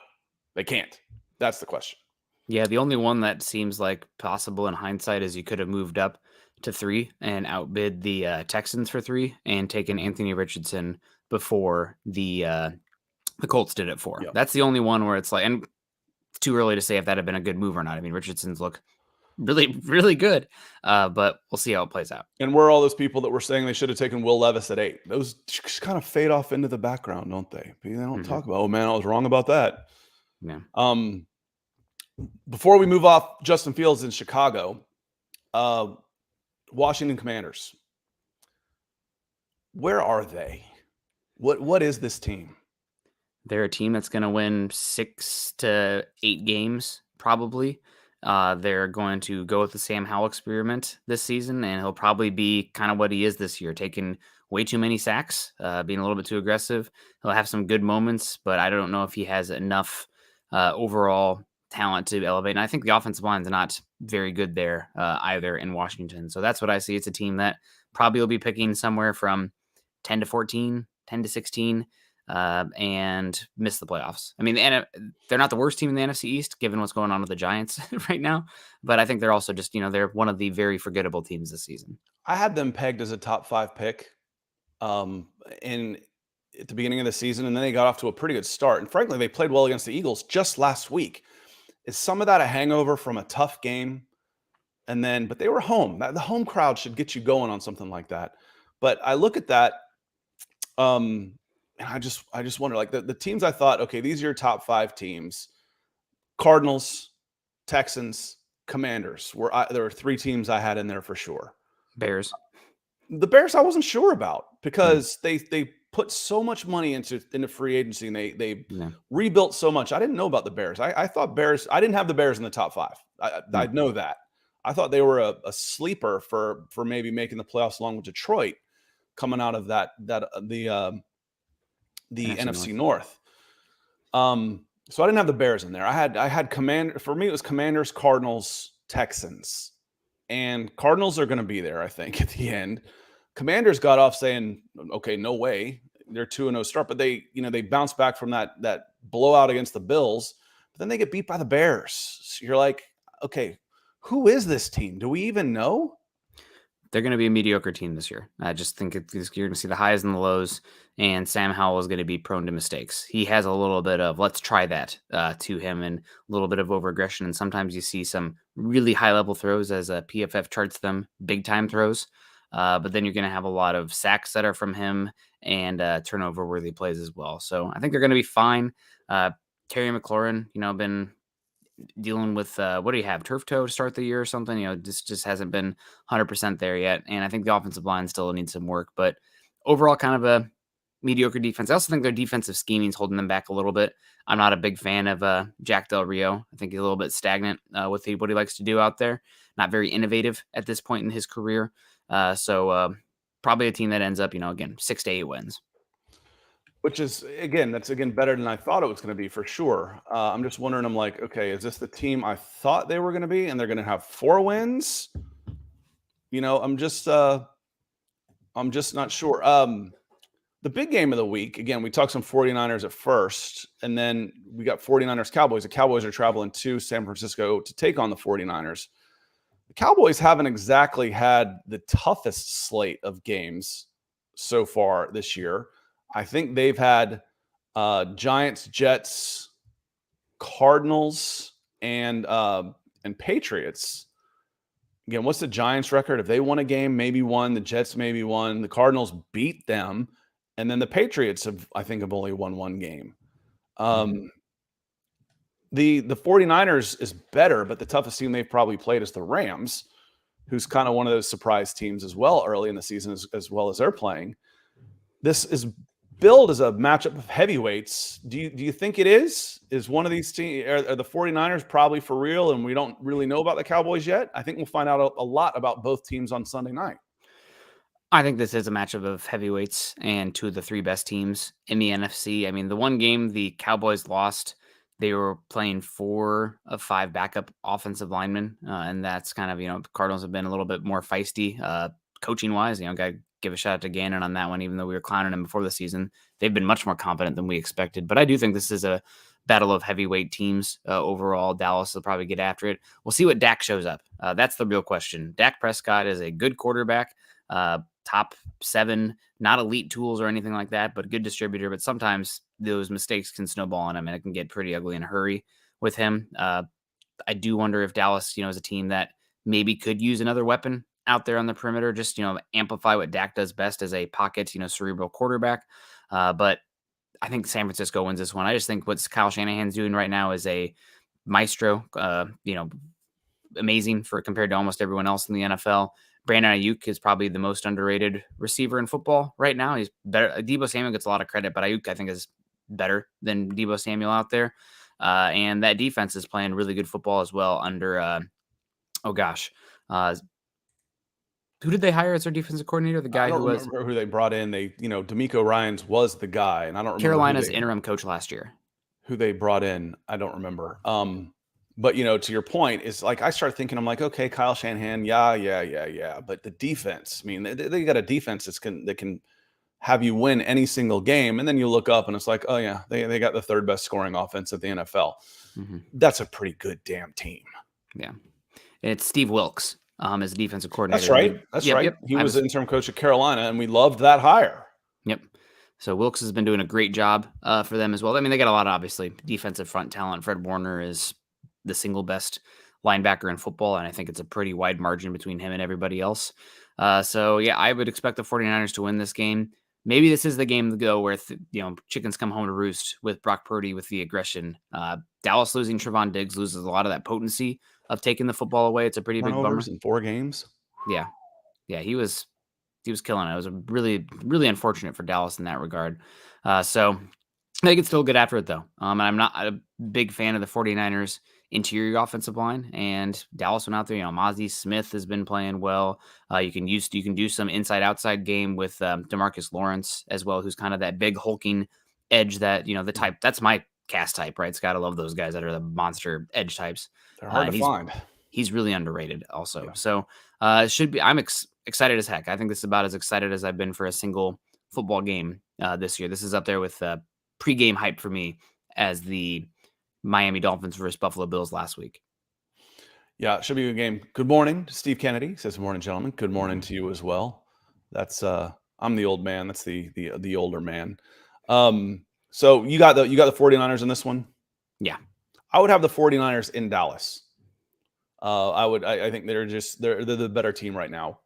Speaker 1: they can't. That's the question.
Speaker 2: Yeah, the only one that seems like possible in hindsight is you could have moved up to 3 and outbid the Texans for 3 and taken Anthony Richardson before the Colts did it for. Yep. That's the only one where it's like, and it's too early to say if that had been a good move or not. I mean, Richardson's look really, really good, but we'll see how it plays out.
Speaker 1: And we're all those people that were saying they should have taken Will Levis at 8. Those just kind of fade off into the background, don't they? They don't talk about, oh man, I was wrong about that.
Speaker 2: Yeah.
Speaker 1: Before we move off Justin Fields in Chicago, Washington Commanders. Where are they? What is this team?
Speaker 2: They're a team that's going to win 6 to 8 games, probably. They're going to go with the Sam Howell experiment this season, and he'll probably be kind of what he is this year, taking way too many sacks, being a little bit too aggressive. He'll have some good moments, but I don't know if he has enough overall talent to elevate. And I think the offensive line is not very good there either in Washington. So that's what I see. It's a team that probably will be picking somewhere from 10 to 14, 10 to 16, and miss the playoffs. I mean, they're not the worst team in the NFC East, given what's going on with the Giants right now. But I think they're also just, they're one of the very forgettable teams this season.
Speaker 1: I had them pegged as a top 5 pick at the beginning of the season, and then they got off to a pretty good start. And frankly, they played well against the Eagles just last week. Is some of that a hangover from a tough game? But they were home. The home crowd should get you going on something like that. But I look at that, and I just wonder, like the teams I thought, okay, these are your top 5 teams: Cardinals, Texans, Commanders. There were 3 teams I had in there for sure.
Speaker 2: Bears.
Speaker 1: The Bears I wasn't sure about because they put so much money into free agency, and they rebuilt so much. I didn't know about the Bears. I thought Bears. I didn't have the Bears in the top 5. I know that. I thought they were a sleeper for maybe making the playoffs along with Detroit coming out of the NFC North. So I didn't have the Bears in there. I had for me, it was Commanders, Cardinals, Texans. And Cardinals are going to be there, I think, at the end. Commanders got off saying, okay, no way. They're 2-0 start, but they bounced back from that blowout against the Bills, but then they get beat by the Bears. So you're like, okay, who is this team? Do we even know?
Speaker 2: They're going to be a mediocre team this year. I just think you're going to see the highs and the lows, and Sam Howell is going to be prone to mistakes. He has a little bit of let's try that to him, and a little bit of overaggression. And sometimes you see some really high-level throws as PFF charts them, big-time throws. But then you're going to have a lot of sacks that are from him and turnover-worthy plays as well. So I think they're going to be fine. Terry McLaurin, been dealing with what do you have, turf toe to start the year or something? Just hasn't been 100% there yet, and I think the offensive line still needs some work. But overall, kind of a mediocre defense. I also think their defensive scheming is holding them back a little bit. I'm not a big fan of Jack Del Rio. I think he's a little bit stagnant with what he likes to do out there. Not very innovative at this point in his career. So probably a team that ends up, again, 6 to 8 wins.
Speaker 1: Which is, that's better than I thought it was going to be for sure. I'm just wondering, I'm like, okay, is this the team I thought they were going to be and they're going to have 4 wins? I'm just not sure. The big game of the week, again, we talked some 49ers at first, and then we got 49ers Cowboys. The Cowboys are traveling to San Francisco to take on the 49ers. The Cowboys haven't exactly had the toughest slate of games so far this year. I think they've had Giants, Jets, Cardinals, and Patriots. Again, what's the Giants' record? If they won a game, maybe won. The Jets maybe won. The Cardinals beat them. And then the Patriots have only won 1 game. The 49ers is better, but the toughest team they've probably played is the Rams, who's kind of one of those surprise teams as well early in the season, as well as they're playing. This is billed as a matchup of heavyweights. Do you think it is? Is one of these teams, are the 49ers probably for real and we don't really know about the Cowboys yet? I think we'll find out a lot about both teams on Sunday night.
Speaker 2: I think this is a matchup of heavyweights and 2 of the 3 best teams in the NFC. I mean, the one game the Cowboys lost, they were playing 4 of 5 backup offensive linemen. And that's kind of, the Cardinals have been a little bit more feisty coaching-wise. Got to give a shout out to Gannon on that one, even though we were clowning him before the season. They've been much more confident than we expected. But I do think this is a battle of heavyweight teams overall. Dallas will probably get after it. We'll see what Dak shows up. That's the real question. Dak Prescott is a good quarterback. Top 7, not elite tools or anything like that, but good distributor. But sometimes those mistakes can snowball on him and it can get pretty ugly in a hurry with him. I do wonder if Dallas, is a team that maybe could use another weapon out there on the perimeter, just, amplify what Dak does best as a pocket, cerebral quarterback. But I think San Francisco wins this one. I just think what Kyle Shanahan's doing right now is a maestro, amazing compared to almost everyone else in the NFL. Brandon Ayuk is probably the most underrated receiver in football right now. He's better. Deebo Samuel gets a lot of credit, but Ayuk, I think, is better than Deebo Samuel out there. And that defense is playing really good football as well under, who did they hire as their defensive coordinator? The guy who was
Speaker 1: who they brought in. D'Amico Ryans was the guy, and I don't remember
Speaker 2: Carolina's interim coach last year.
Speaker 1: Who they brought in, I don't remember. But to your point, is like I start thinking, I'm like, okay, Kyle Shanahan, yeah. But the defense, I mean, they got a defense that can have you win any single game, and then you look up and it's like, oh yeah, they got the 3rd best scoring offense at the NFL. Mm-hmm. That's a pretty good damn team.
Speaker 2: Yeah, it's Steve Wilkes as a defensive coordinator.
Speaker 1: That's right. Yep. He was the interim coach at Carolina, and we loved that hire.
Speaker 2: Yep. So Wilkes has been doing a great job for them as well. I mean, they got a lot of, obviously, defensive front talent. Fred Warner is the single best linebacker in football, and I think it's a pretty wide margin between him and everybody else. So, yeah, I would expect the 49ers to win this game. Maybe this is the game to go where, chickens come home to roost with Brock Purdy with the aggression. Dallas losing Trevon Diggs loses a lot of that potency of taking the football away. It's a pretty big bummer.
Speaker 1: In 4 games?
Speaker 2: Yeah. Yeah, he was killing it. It was a really, really unfortunate for Dallas in that regard. So they can still get after it, though. And I'm not a big fan of the 49ers interior offensive line, and Dallas went out there. Mozzie Smith has been playing well. You can do some inside-outside game with DeMarcus Lawrence as well, who's kind of that big hulking edge that, the type. That's my cast type, right? Scott, I love those guys that are the monster edge types.
Speaker 1: They're hard to find.
Speaker 2: He's really underrated also. Yeah. So should be. I'm excited as heck. I think this is about as excited as I've been for a single football game this year. This is up there with pregame hype for me as the Miami Dolphins versus Buffalo Bills last week.
Speaker 1: Yeah, it should be a good game. Good morning to Steve Kennedy. He says, good morning, gentlemen. Good morning to you as well. That's I'm the old man. That's the older man. So you got the 49ers in this one?
Speaker 2: Yeah.
Speaker 1: I would have the 49ers in Dallas. I think they're the better team right now.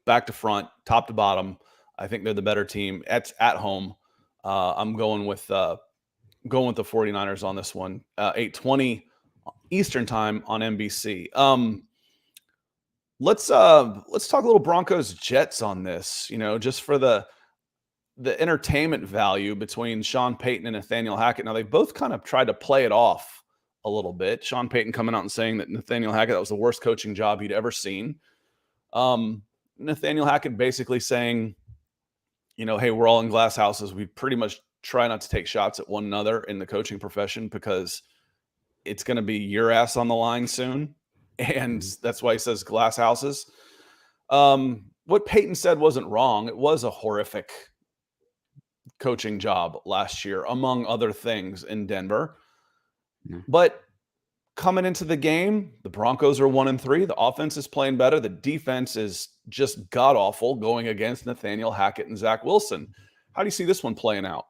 Speaker 1: Back to front, top to bottom. I think they're the better team at home. I'm going with the 49ers on this one. 8:20 Eastern time on NBC. Let's talk a little Broncos Jets on this, just for the entertainment value between Sean Payton and Nathaniel Hackett. Now, they both kind of tried to play it off a little bit. Sean Payton coming out and saying that Nathaniel Hackett, that was the worst coaching job he'd ever seen. Nathaniel Hackett basically saying, hey, we're all in glass houses. We pretty much try not to take shots at one another in the coaching profession because it's going to be your ass on the line soon. And that's why he says glass houses. What Payton said wasn't wrong. It was a horrific coaching job last year, among other things, in Denver. Yeah. But coming into the game, the Broncos are 1-3. The offense is playing better. The defense is just god-awful going against Nathaniel Hackett and Zach Wilson. How do you see this one playing out?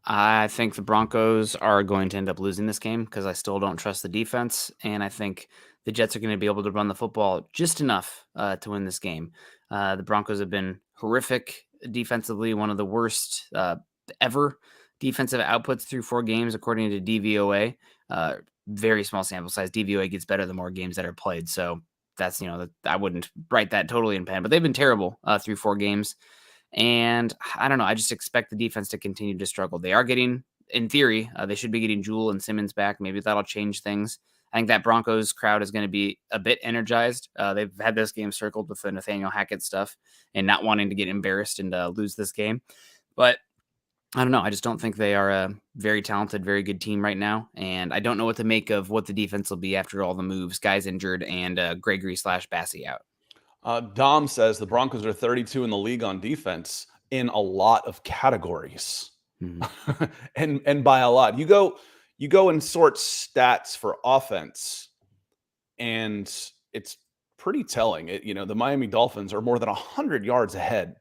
Speaker 2: I think the Broncos are going to end up losing this game because I still don't trust the defense, and I think the Jets are going to be able to run the football just enough to win this game. The Broncos have been horrific defensively, one of the worst ever defensive outputs through 4 games, according to DVOA. Very small sample size. DVOA gets better the more games that are played, so that's, I wouldn't write that totally in pen, but they've been terrible through 4 games. And I don't know. I just expect the defense to continue to struggle. They are getting, in theory, they should be getting Jewell and Simmons back. Maybe that'll change things. I think that Broncos crowd is going to be a bit energized. They've had this game circled with the Nathaniel Hackett stuff and not wanting to get embarrassed and lose this game. But I don't know. I just don't think they are a very talented, very good team right now. And I don't know what to make of what the defense will be after all the moves, guys injured, and Gregory/Bassey out.
Speaker 1: Dom says the Broncos are 32 in the league on defense in a lot of categories. Mm-hmm. and by a lot. You go and sort stats for offense, and it's pretty telling. The Miami Dolphins are more than 100 yards ahead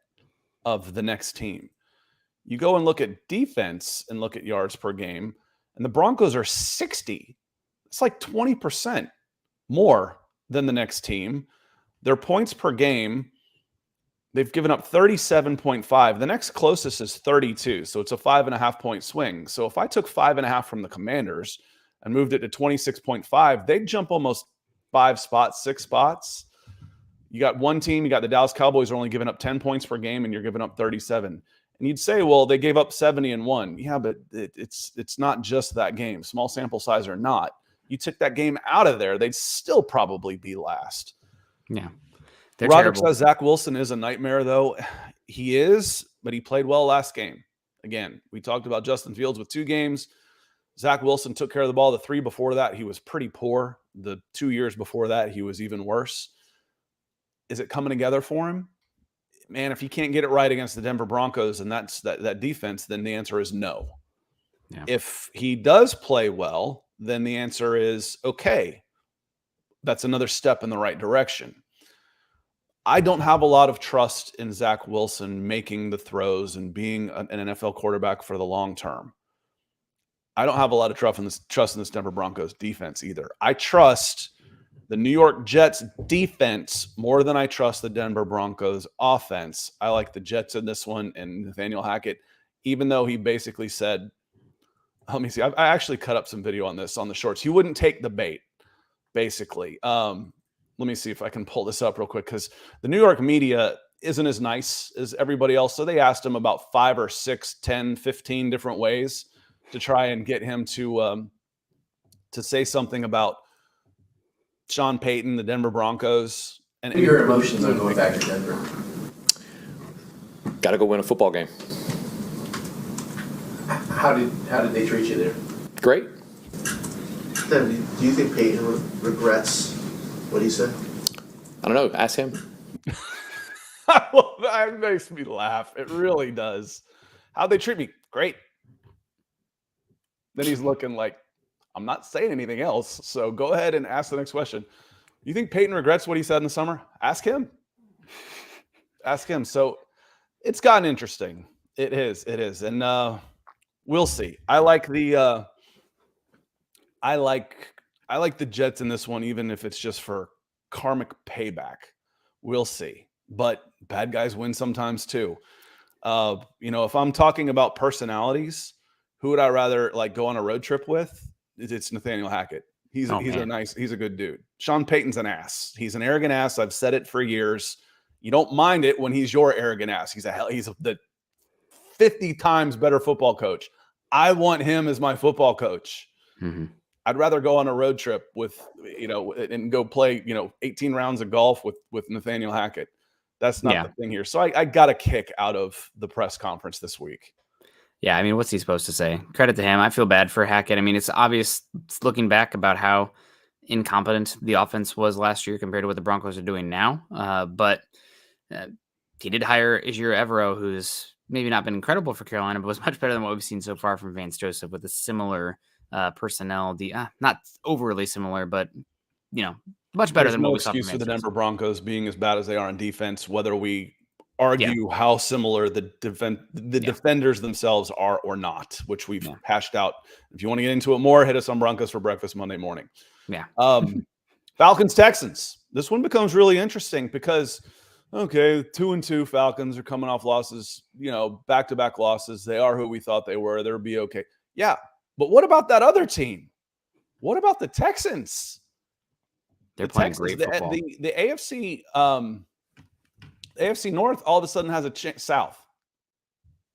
Speaker 1: of the next team. You go and look at defense and look at yards per game, and the Broncos are 60. It's like 20% more than the next team. Their points per game, they've given up 37.5. The next closest is 32, so it's a 5.5 point swing. So if I took 5.5 from the Commanders and moved it to 26.5, they'd jump almost 5 spots, 6 spots. You got one team, you got the Dallas Cowboys are only giving up 10 points per game, and you're giving up 37. And you'd say, well, they gave up 70 and 1. Yeah, but it's not just that game. Small sample size or not. You took that game out of there, they'd still probably be last.
Speaker 2: Yeah.
Speaker 1: Roderick says Zach Wilson is a nightmare, though. He is, but he played well last game. Again, we talked about Justin Fields with 2 games. Zach Wilson took care of the ball. The 3 before that, he was pretty poor. The 2 years before that, he was even worse. Is it coming together for him? Man, if he can't get it right against the Denver Broncos and that's that defense, then the answer is no. Yeah. If he does play well, then the answer is okay. That's another step in the right direction. I don't have a lot of trust in Zach Wilson making the throws and being an NFL quarterback for the long term. I don't have a lot of trust in this Denver Broncos defense either. I trust the New York Jets defense more than I trust the Denver Broncos offense. I like the Jets in this one, and Nathaniel Hackett, even though he basically said, let me see, I actually cut up some video on this on the shorts. He wouldn't take the bait, basically. Let me see if I can pull this up real quick, because the New York media isn't as nice as everybody else. So they asked him about 5 or 6, 10, 15 different ways to try and get him to to say something about Sean Payton, the Denver Broncos.
Speaker 3: And your emotions on going back to Denver?
Speaker 4: Got to go win a football game.
Speaker 3: How did they treat you there?
Speaker 4: Great.
Speaker 3: Then, do you think Payton regrets what he said?
Speaker 4: I don't know. Ask him.
Speaker 1: Well, that makes me laugh. It really does. How'd they treat me? Great. Then he's looking like, I'm not saying anything else. So go ahead and ask the next question. You think Payton regrets what he said in the summer? Ask him. Ask him. So it's gotten interesting. It is. And we'll see. I like the Jets in this one, even if it's just for karmic payback. We'll see. But bad guys win sometimes too. If I'm talking about personalities, who would I rather go on a road trip with? It's Nathaniel Hackett. He's a good dude. Sean Payton's an ass. He's an arrogant ass. I've said it for years. You don't mind it when he's your arrogant ass. He's the 50 times better football coach. I want him as my football coach.
Speaker 2: Mm-hmm.
Speaker 1: I'd rather go on a road trip with, and go play, 18 rounds of golf with Nathaniel Hackett. That's not the thing here. So I got a kick out of the press conference this week.
Speaker 2: Yeah, I mean, what's he supposed to say? Credit to him. I feel bad for Hackett. I mean, it's obvious looking back about how incompetent the offense was last year compared to what the Broncos are doing now. But he did hire Ejiro Evero, who's maybe not been incredible for Carolina, but was much better than what we've seen so far from Vance Joseph with a similar personnel. Not overly similar, but, much better than what we saw from
Speaker 1: Vance Joseph. For the Denver
Speaker 2: Joseph.
Speaker 1: Broncos being as bad as they are on defense, whether we argue how similar the defenders themselves are or not, which we've hashed out. If you want to get into it more, hit us on Broncos for Breakfast Monday morning.
Speaker 2: Yeah.
Speaker 1: Falcons Texans. This one becomes really interesting because, 2-2 Falcons are coming off losses, back-to-back losses. They are who we thought they were. They'll be okay. Yeah. But what about that other team? What about the Texans?
Speaker 2: They're playing great football.
Speaker 1: The AFC AFC North all of a sudden has a South.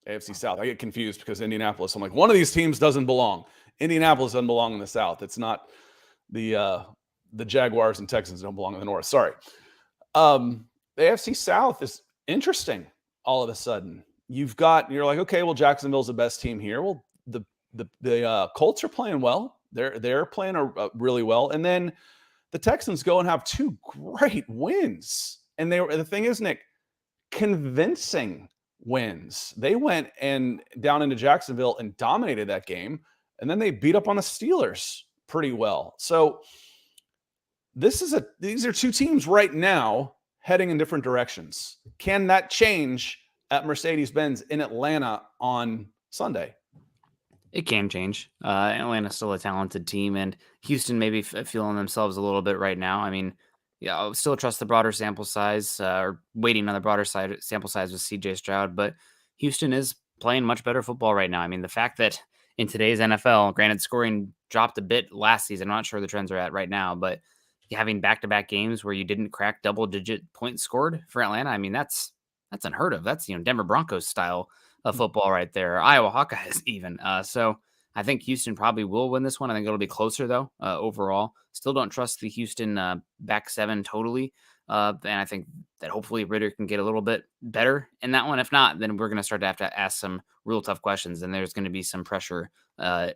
Speaker 1: AFC South. I get confused because Indianapolis. I'm like, one of these teams doesn't belong. Indianapolis doesn't belong in the South. It's not the Jaguars and Texans don't belong in the North. Sorry. The AFC South is interesting all of a sudden. You're like, okay, well, Jacksonville's the best team here. Well, the Colts are playing well. They're playing really well. And then the Texans go and have two great wins. And the thing is, Nick, convincing wins. They went and down into Jacksonville and dominated that game. And then they beat up on the Steelers pretty well. So these are two teams right now heading in different directions. Can that change at Mercedes-Benz in Atlanta on Sunday?
Speaker 2: It can change. Atlanta's still a talented team, and Houston maybe feeling themselves a little bit right now. I mean, I'll still trust the broader sample size, or waiting on the broader sample size with CJ Stroud, but Houston is playing much better football right now. I mean, the fact that in today's NFL, granted scoring dropped a bit last season, I'm not sure the trends are at right now, but having back-to-back games where you didn't crack double-digit points scored for Atlanta, I mean, that's unheard of. That's, Denver Broncos style of football right there. Iowa Hawkeyes even. So I think Houston probably will win this one. I think it'll be closer though, overall. Still don't trust the Houston back seven totally. And I think that hopefully Ritter can get a little bit better in that one. If not, then we're going to start to have to ask some real tough questions. And there's going to be some pressure, not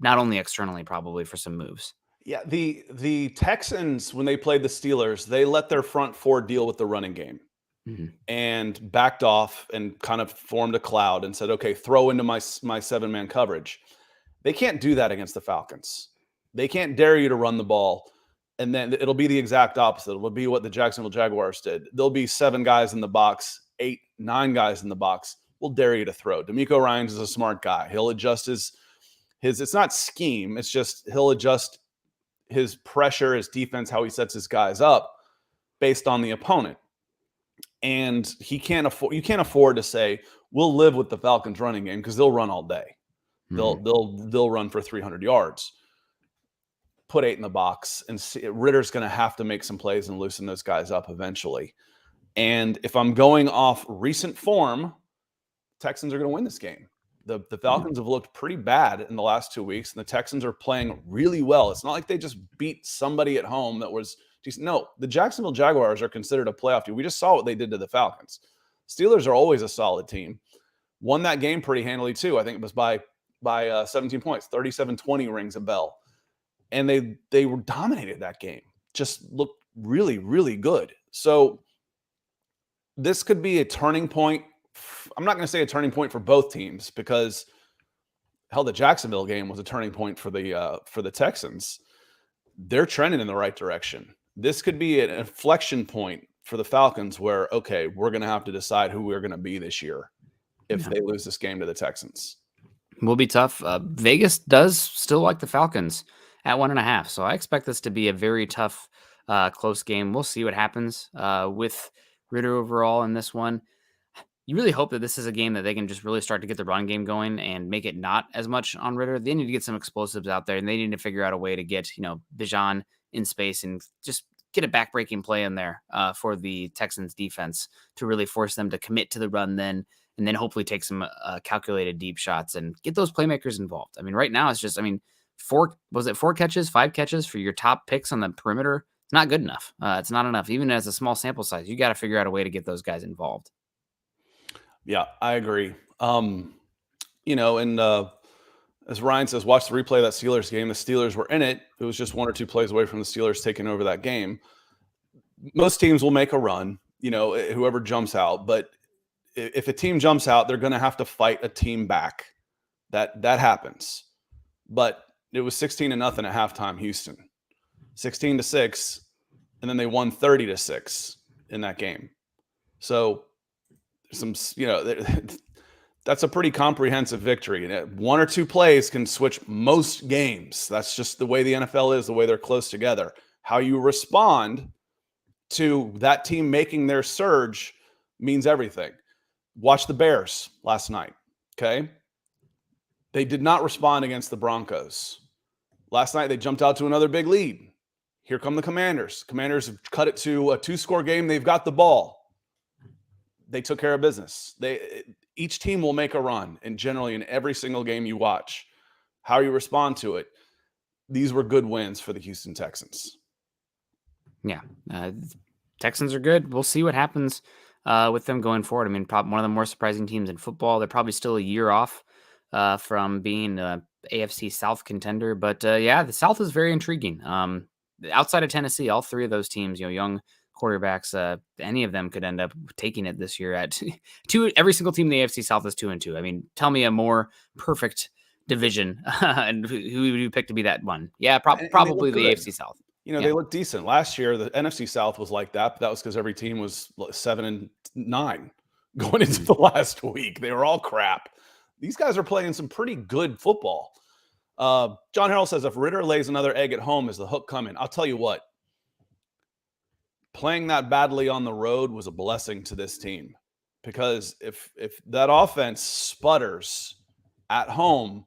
Speaker 2: only externally probably, for some moves.
Speaker 1: Yeah, the Texans, when they played the Steelers, they let their front four deal with the running game. Mm-hmm. And backed off and kind of formed a cloud and said, okay, throw into my seven-man coverage. They can't do that against the Falcons. They can't dare you to run the ball. And then it'll be the exact opposite. It'll be what the Jacksonville Jaguars did. There'll be 7 guys in the box, 8, 9 guys in the box. We'll dare you to throw. DeMeco Ryans is a smart guy. He'll adjust his it's not scheme. It's just he'll adjust his pressure, his defense, how he sets his guys up based on the opponent. And you can't afford to say we'll live with the Falcons running game because they'll run all day. They'll run for 300 yards. Put 8 in the box, and Ritter's going to have to make some plays and loosen those guys up eventually. And if I'm going off recent form, Texans are going to win this game. The Falcons have looked pretty bad in the last 2 weeks, and the Texans are playing really well. It's not like they just beat somebody at home that was decent. No, the Jacksonville Jaguars are considered a playoff team. We just saw what they did to the Falcons. Steelers are always a solid team. Won that game pretty handily too. I think it was by 17 points. 37-20 rings a bell. And they were dominated that game. Just looked really, really good. So this could be a turning point. I'm not going to say a turning point for both teams because hell, the Jacksonville game was a turning point for the Texans. They're trending in the right direction. This could be an inflection point for the Falcons where, okay, we're going to have to decide who we're going to be this year if they lose this game to the Texans.
Speaker 2: Will be tough. Vegas does still like the Falcons at 1.5. So I expect this to be a very tough, close game. We'll see what happens with Ritter overall in this one. You really hope that this is a game that they can just really start to get the run game going and make it not as much on Ritter. They need to get some explosives out there, and they need to figure out a way to get, Bijan in space and just get a backbreaking play in there for the Texans defense to really force them to commit to the run then, and then hopefully take some calculated deep shots and get those playmakers involved. I mean, right now it's just, 5 catches for your top picks on the perimeter? It's not good enough. It's not enough. Even as a small sample size, you got to figure out a way to get those guys involved.
Speaker 1: Yeah, I agree. As Ryan says, watch the replay of that Steelers game. The Steelers were in it. It was just 1 or 2 plays away from the Steelers taking over that game. Most teams will make a run, whoever jumps out. But if a team jumps out, they're going to have to fight a team back. That happens. But it was 16-0 at halftime, Houston. 16-6, and then they won 30-6 in that game. So that's a pretty comprehensive victory. And 1 or 2 plays can switch most games. That's just the way the NFL is, the way they're close together. How you respond to that team making their surge means everything. Watch the Bears last night, okay? They did not respond against the Broncos. Last night, they jumped out to another big lead. Here come the Commanders. Commanders have cut it to a 2-score game. They've got the ball. They took care of business. Each team will make a run, and generally in every single game you watch, how you respond to it. These were good wins for the Houston Texans.
Speaker 2: Yeah, Texans are good. We'll see what happens with them going forward. Probably one of the more surprising teams in football. They're probably still a year off from being an AFC South contender, but the South is very intriguing. Outside of Tennessee, all 3 of those teams, young quarterbacks, any of them could end up taking it this year at 2. Every single team in the AFC South is 2-2. Tell me a more perfect division and who would you pick to be that one? Yeah, probably the AFC South.
Speaker 1: They look decent. Last year, the NFC South was like that, but that was because every team was 7-9 going into the last week. They were all crap. These guys are playing some pretty good football. John Harrell says, if Ritter lays another egg at home, is the hook coming? I'll tell you what. Playing that badly on the road was a blessing to this team because if that offense sputters at home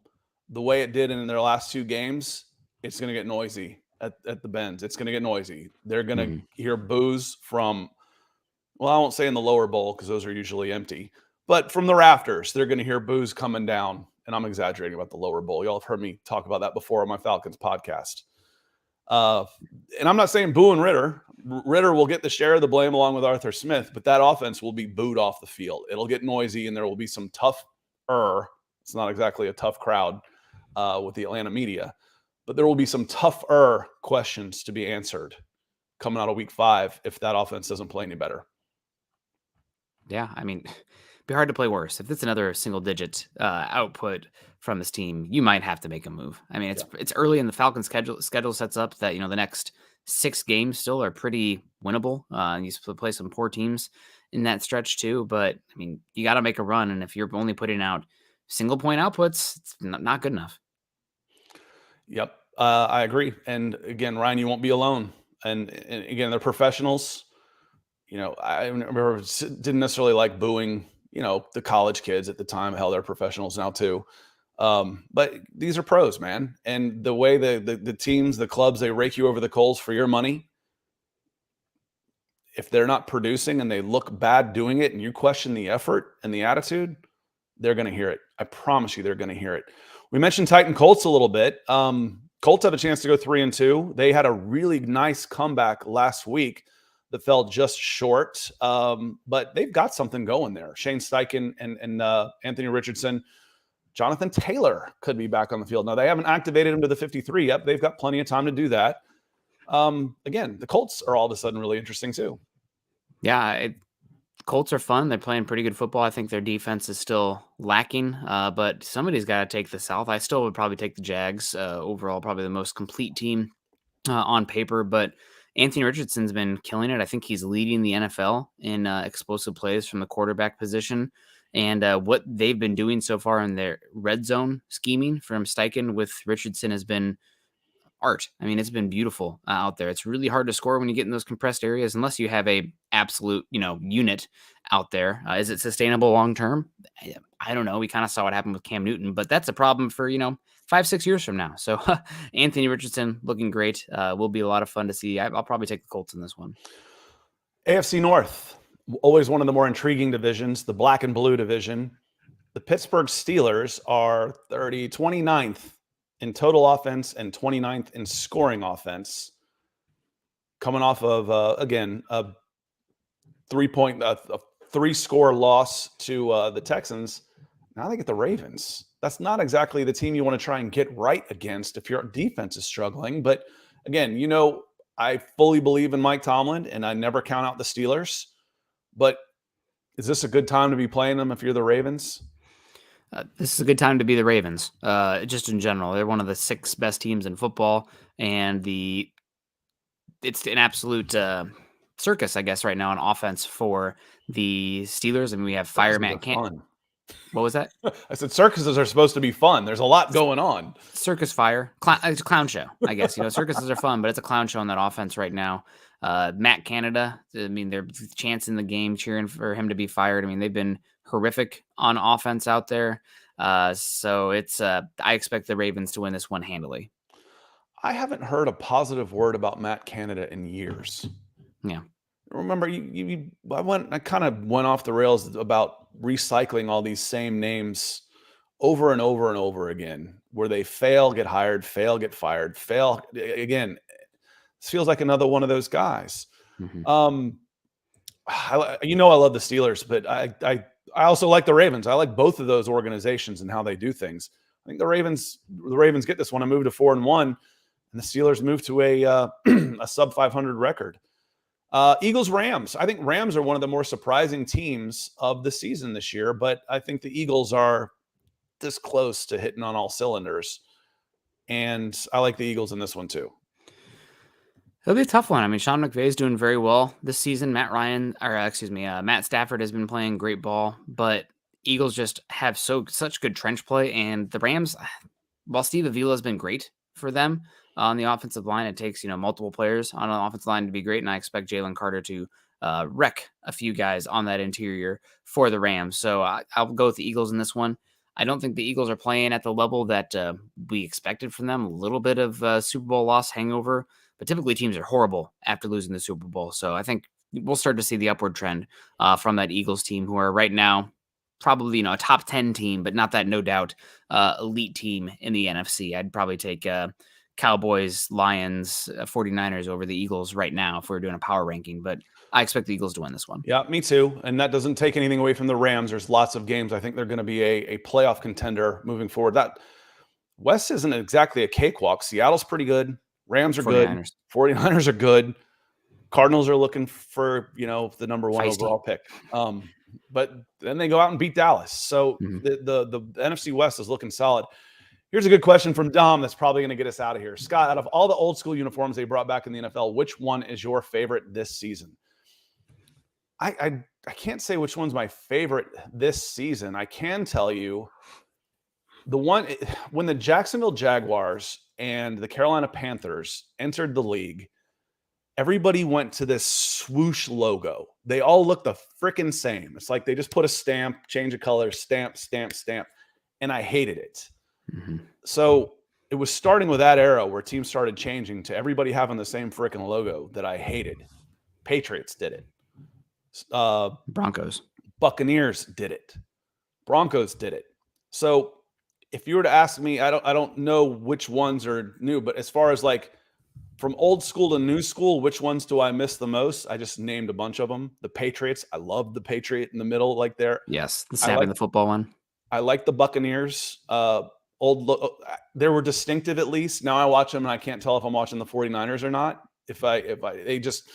Speaker 1: the way it did in their last 2 games, it's going to get noisy at the Benz. It's going to get noisy. They're going to hear boos from, I won't say in the lower bowl because those are usually empty, but from the rafters, they're going to hear boos coming down. And I'm exaggerating about the lower bowl. Y'all have heard me talk about that before on my Falcons podcast. And I'm not saying boo and Ritter. Ritter will get the share of the blame along with Arthur Smith, but that offense will be booed off the field. It'll get noisy, and there will be some it's not exactly a tough crowd with the Atlanta media, but there will be some tougher questions to be answered coming out of week 5 if that offense doesn't play any better. Yeah,
Speaker 2: it'd be hard to play worse. If it's another single-digit output from this team, you might have to make a move. It's early in the Falcons' schedule sets up that the next 6 games still are pretty winnable. You play some poor teams in that stretch too, but you got to make a run. And if you're only putting out single-point outputs, it's not good enough.
Speaker 1: Yep, I agree. And again, Ryan, you won't be alone. And again, they're professionals. I remember didn't necessarily like booing the college kids at the time. Hell, they're professionals now too. But these are pros, man. And the way the teams, the clubs, they rake you over the coals for your money. If they're not producing and they look bad doing it and you question the effort and the attitude, they're going to hear it. I promise you they're going to hear it. We mentioned Titan Colts a little bit. Colts have a chance to go 3-2. They had a really nice comeback last week that fell just short, but they've got something going there. Shane Steichen and Anthony Richardson. Jonathan Taylor could be back on the field. Now, they haven't activated him to the 53 yet. They've got plenty of time to do that. Again, the Colts are all of a sudden really interesting too.
Speaker 2: Yeah, Colts are fun. They're playing pretty good football. I think their defense is still lacking, but somebody's got to take the South. I still would probably take the Jags. Overall, probably the most complete team on paper, but Anthony Richardson's been killing it. I think he's leading the NFL in explosive plays from the quarterback position. And what they've been doing so far in their red zone scheming from Steichen with Richardson has been art. I mean, it's been beautiful out there. It's really hard to score when you get in those compressed areas unless you have a absolute, unit out there. Is it sustainable long term? I don't know. We kind of saw what happened with Cam Newton, but that's a problem for 5-6 years from now. So Anthony Richardson looking great. Will be a lot of fun to see. I'll probably take the Colts in this one.
Speaker 1: AFC North, always one of the more intriguing divisions, the black and blue division. The Pittsburgh Steelers are 29th in total offense and 29th in scoring offense, coming off of, again, a 3-score loss to the Texans. Now they get the Ravens. That's not exactly the team you want to try and get right against if your defense is struggling. But again, I fully believe in Mike Tomlin, and I never count out the Steelers. But is this a good time to be playing them if you're the Ravens?
Speaker 2: This is a good time to be the Ravens, just in general. They're one of the 6 best teams in football, and it's an absolute circus, I guess, right now on offense for the Steelers. I mean, we have Fire Matt Canada. What was that?
Speaker 1: I said circuses are supposed to be fun. There's a lot going on.
Speaker 2: Circus Fire. It's a clown show, I guess. Circuses are fun, but it's a clown show on that offense right now. Matt Canada, I mean, they're chancing the game, cheering for him to be fired. I mean, they've been horrific on offense out there. So it's I expect the Ravens to win this one handily.
Speaker 1: I haven't heard a positive word about Matt Canada in years.
Speaker 2: Yeah.
Speaker 1: Remember, I kind of went off the rails about recycling all these same names over and over and over again, where they fail, get hired, fail, get fired, fail again. This feels like another one of those guys.
Speaker 2: Mm-hmm.
Speaker 1: I love the Steelers, but I also like the Ravens. I like both of those organizations and how they do things. I think the Ravens get this one and move to 4-1, and the Steelers move to a sub 500 record. Eagles, Rams. I think Rams are one of the more surprising teams of the season this year, but I think the Eagles are this close to hitting on all cylinders. And I like the Eagles in this one too.
Speaker 2: It'll be a tough one. I mean, Sean McVay is doing very well this season. Matt Stafford has been playing great ball, but Eagles just have such good trench play. And the Rams, while Steve Avila has been great for them, on the offensive line, it takes, multiple players on an offensive line to be great, and I expect Jalen Carter to wreck a few guys on that interior for the Rams. So I'll go with the Eagles in this one. I don't think the Eagles are playing at the level that we expected from them. A little bit of Super Bowl loss hangover, but typically teams are horrible after losing the Super Bowl. So I think we'll start to see the upward trend from that Eagles team, who are right now probably, a top 10 team, but not that no doubt elite team in the NFC. I'd probably take Cowboys, Lions, 49ers over the Eagles right now if we're doing a power ranking, but I expect the Eagles to win this one.
Speaker 1: Yeah, me too. And that doesn't take anything away from the Rams. There's lots of games. I think they're going to be a playoff contender moving forward. That West isn't exactly a cakewalk. Seattle's pretty good. Rams are
Speaker 2: 49ers.
Speaker 1: good. 49ers are good. Cardinals are looking for, the number 1
Speaker 2: Feisty.
Speaker 1: overall pick. But then they go out and beat Dallas. So the NFC West is looking solid. Here's a good question from Dom that's probably going to get us out of here. Scott, out of all the old school uniforms they brought back in the NFL, which one is your favorite this season? I can't say which one's my favorite this season. I can tell you the one when the Jacksonville Jaguars and the Carolina Panthers entered the league, everybody went to this swoosh logo. They all look the freaking same. It's like they just put a stamp, change of color, stamp, stamp, stamp. And I hated it.
Speaker 2: Mm-hmm.
Speaker 1: So it was starting with that era where teams started changing to everybody having the same freaking logo that I hated. Patriots did it.
Speaker 2: Broncos.
Speaker 1: Buccaneers did it. Broncos did it. So if you were to ask me, I don't know which ones are new, but as far as like from old school to new school, which ones do I miss the most? I just named a bunch of them. The Patriots. I love the Patriot in the middle, like there.
Speaker 2: Yes, the
Speaker 1: I
Speaker 2: snapping
Speaker 1: like
Speaker 2: the football one.
Speaker 1: I like the Buccaneers. They were distinctive at least. Now I watch them and I can't tell if I'm watching the 49ers or not. They just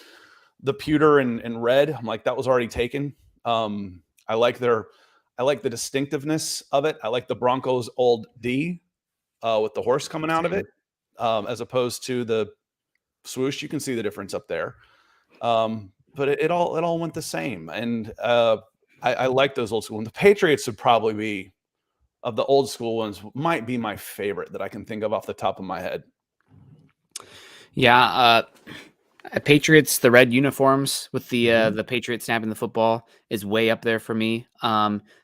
Speaker 1: the pewter and red, I'm like, that was already taken. I like the distinctiveness of it. I like the Broncos old D with the horse coming out of it, as opposed to the swoosh. You can see the difference up there. But it all went the same. And I like those old school. And the Patriots would probably be, of the old school ones, might be my favorite that I can think of off the top of my head.
Speaker 2: Yeah, Patriots, the red uniforms with the Patriots snapping the football is way up there for me.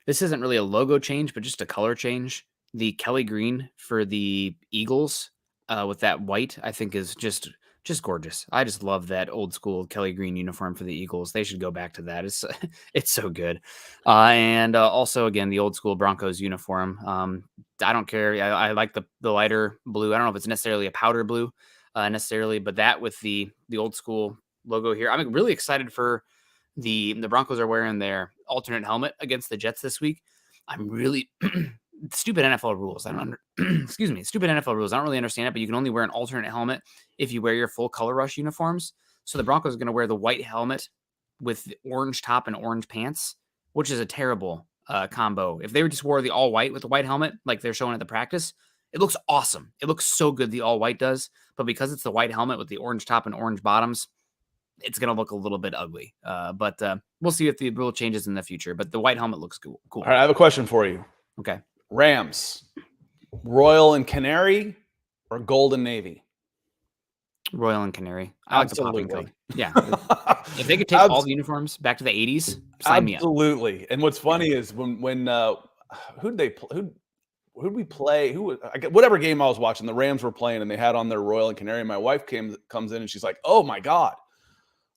Speaker 2: This isn't really a logo change, but just a color change. The Kelly green for the Eagles with that white, I think is just gorgeous. I just love that old school Kelly green uniform for the Eagles. They should go back to that. It's so good. And also, again, the old school Broncos uniform. I don't care. I like the lighter blue. I don't know if it's necessarily a powder blue necessarily, but that with the old school logo here. I'm really excited for the Broncos are wearing their alternate helmet against the Jets this week. I'm really stupid NFL rules. Excuse me, stupid NFL rules. I don't really understand it, but you can only wear an alternate helmet if you wear your full color rush uniforms. So the Broncos are going to wear the white helmet with the orange top and orange pants, which is a terrible combo. If they just wore the all white with the white helmet, like they're showing at the practice, it looks awesome. It looks so good, the all white does. But because it's the white helmet with the orange top and orange bottoms, it's going to look a little bit ugly. But we'll see if the rule changes in the future. But the white helmet looks cool.
Speaker 1: All right, I have a question for you.
Speaker 2: Okay.
Speaker 1: Rams, Royal and Canary, or Gold and Navy?
Speaker 2: Royal and Canary. I like the popping
Speaker 1: Absolutely.
Speaker 2: code. Yeah. If they could take all the uniforms back to the 80s, sign me up.
Speaker 1: Absolutely. And what's funny is when who'd we play? Whatever game I was watching, the Rams were playing and they had on their Royal and Canary. My wife comes in and she's like, "Oh my God."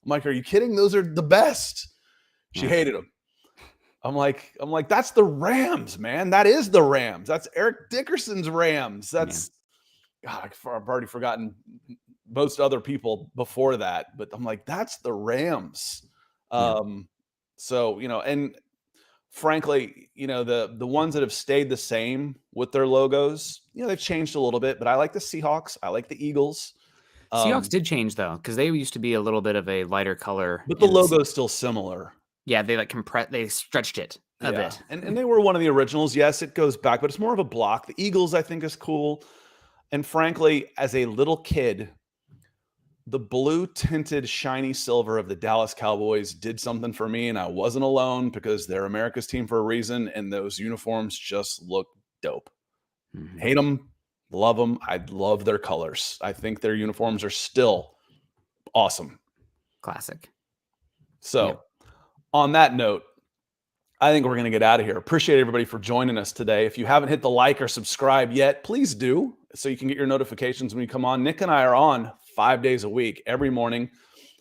Speaker 1: I'm like, "Are you kidding? Those are the best." She hated them. I'm like, that's the Rams, man. That is the Rams. That's Eric Dickerson's Rams. That's God, I've already forgotten most other people before that, but I'm like, that's the Rams. So, and frankly, the ones that have stayed the same with their logos, they've changed a little bit, but I like the Seahawks. I like the Eagles.
Speaker 2: Seahawks did change though, because they used to be a little bit of a lighter color.
Speaker 1: But the logo is still similar.
Speaker 2: Yeah, they they stretched it a bit.
Speaker 1: And they were one of the originals. Yes, it goes back, but it's more of a block. The Eagles, I think, is cool. And frankly, as a little kid, the blue tinted shiny silver of the Dallas Cowboys did something for me, and I wasn't alone because they're America's team for a reason, and those uniforms just look dope.
Speaker 2: Mm-hmm.
Speaker 1: Hate them, love them. I love their colors. I think their uniforms are still awesome.
Speaker 2: Classic.
Speaker 1: So on that note, I think we're going to get out of here. Appreciate everybody for joining us today. If you haven't hit the like or subscribe yet, please do so you can get your notifications when we come on. Nick and I are on 5 days a week, every morning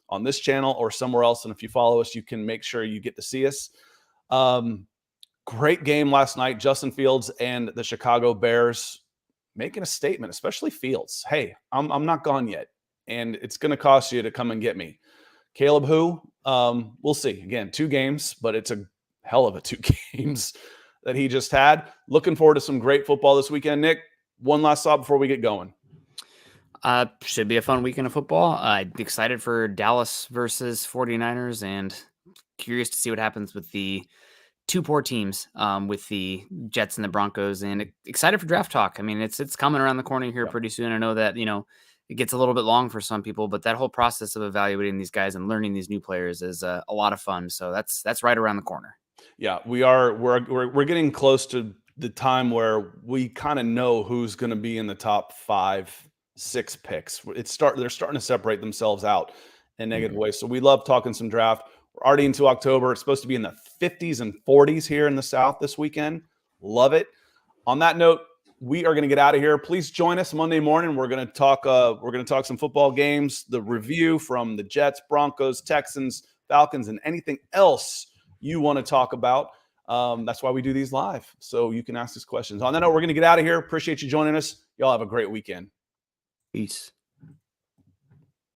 Speaker 1: on this channel or somewhere else. And if you follow us, you can make sure you get to see us. Great game last night. Justin Fields and the Chicago Bears making a statement, especially Fields. Hey, I'm not gone yet, and it's going to cost you to come and get me. Caleb, we'll see. Again, 2 games, but it's a hell of a 2 games that he just had. Looking forward to some great football this weekend. Nick, one last thought before we get going.
Speaker 2: Should be a fun weekend of football. Excited for Dallas versus 49ers and curious to see what happens with the 2 poor teams, with the Jets and the Broncos, and excited for draft talk. I mean, it's coming around the corner here pretty soon. I know that, it gets a little bit long for some people, but that whole process of evaluating these guys and learning these new players is a lot of fun. So that's right around the corner. Yeah,
Speaker 1: we're getting close to the time where we kind of know who's going to be in the top 5, 6 picks. They're starting to separate themselves out in negative ways. So we love talking some draft. We're already into October. It's supposed to be in the 50s and 40s here in the South this weekend. Love it. On that note, we are going to get out of here. Please join us Monday morning. We're going to talk some football games, the review from the Jets, Broncos, Texans, Falcons, and anything else you want to talk about. That's why we do these live, so you can ask us questions. On that note, we're going to get out of here. Appreciate you joining us. Y'all have a great weekend.
Speaker 2: Peace.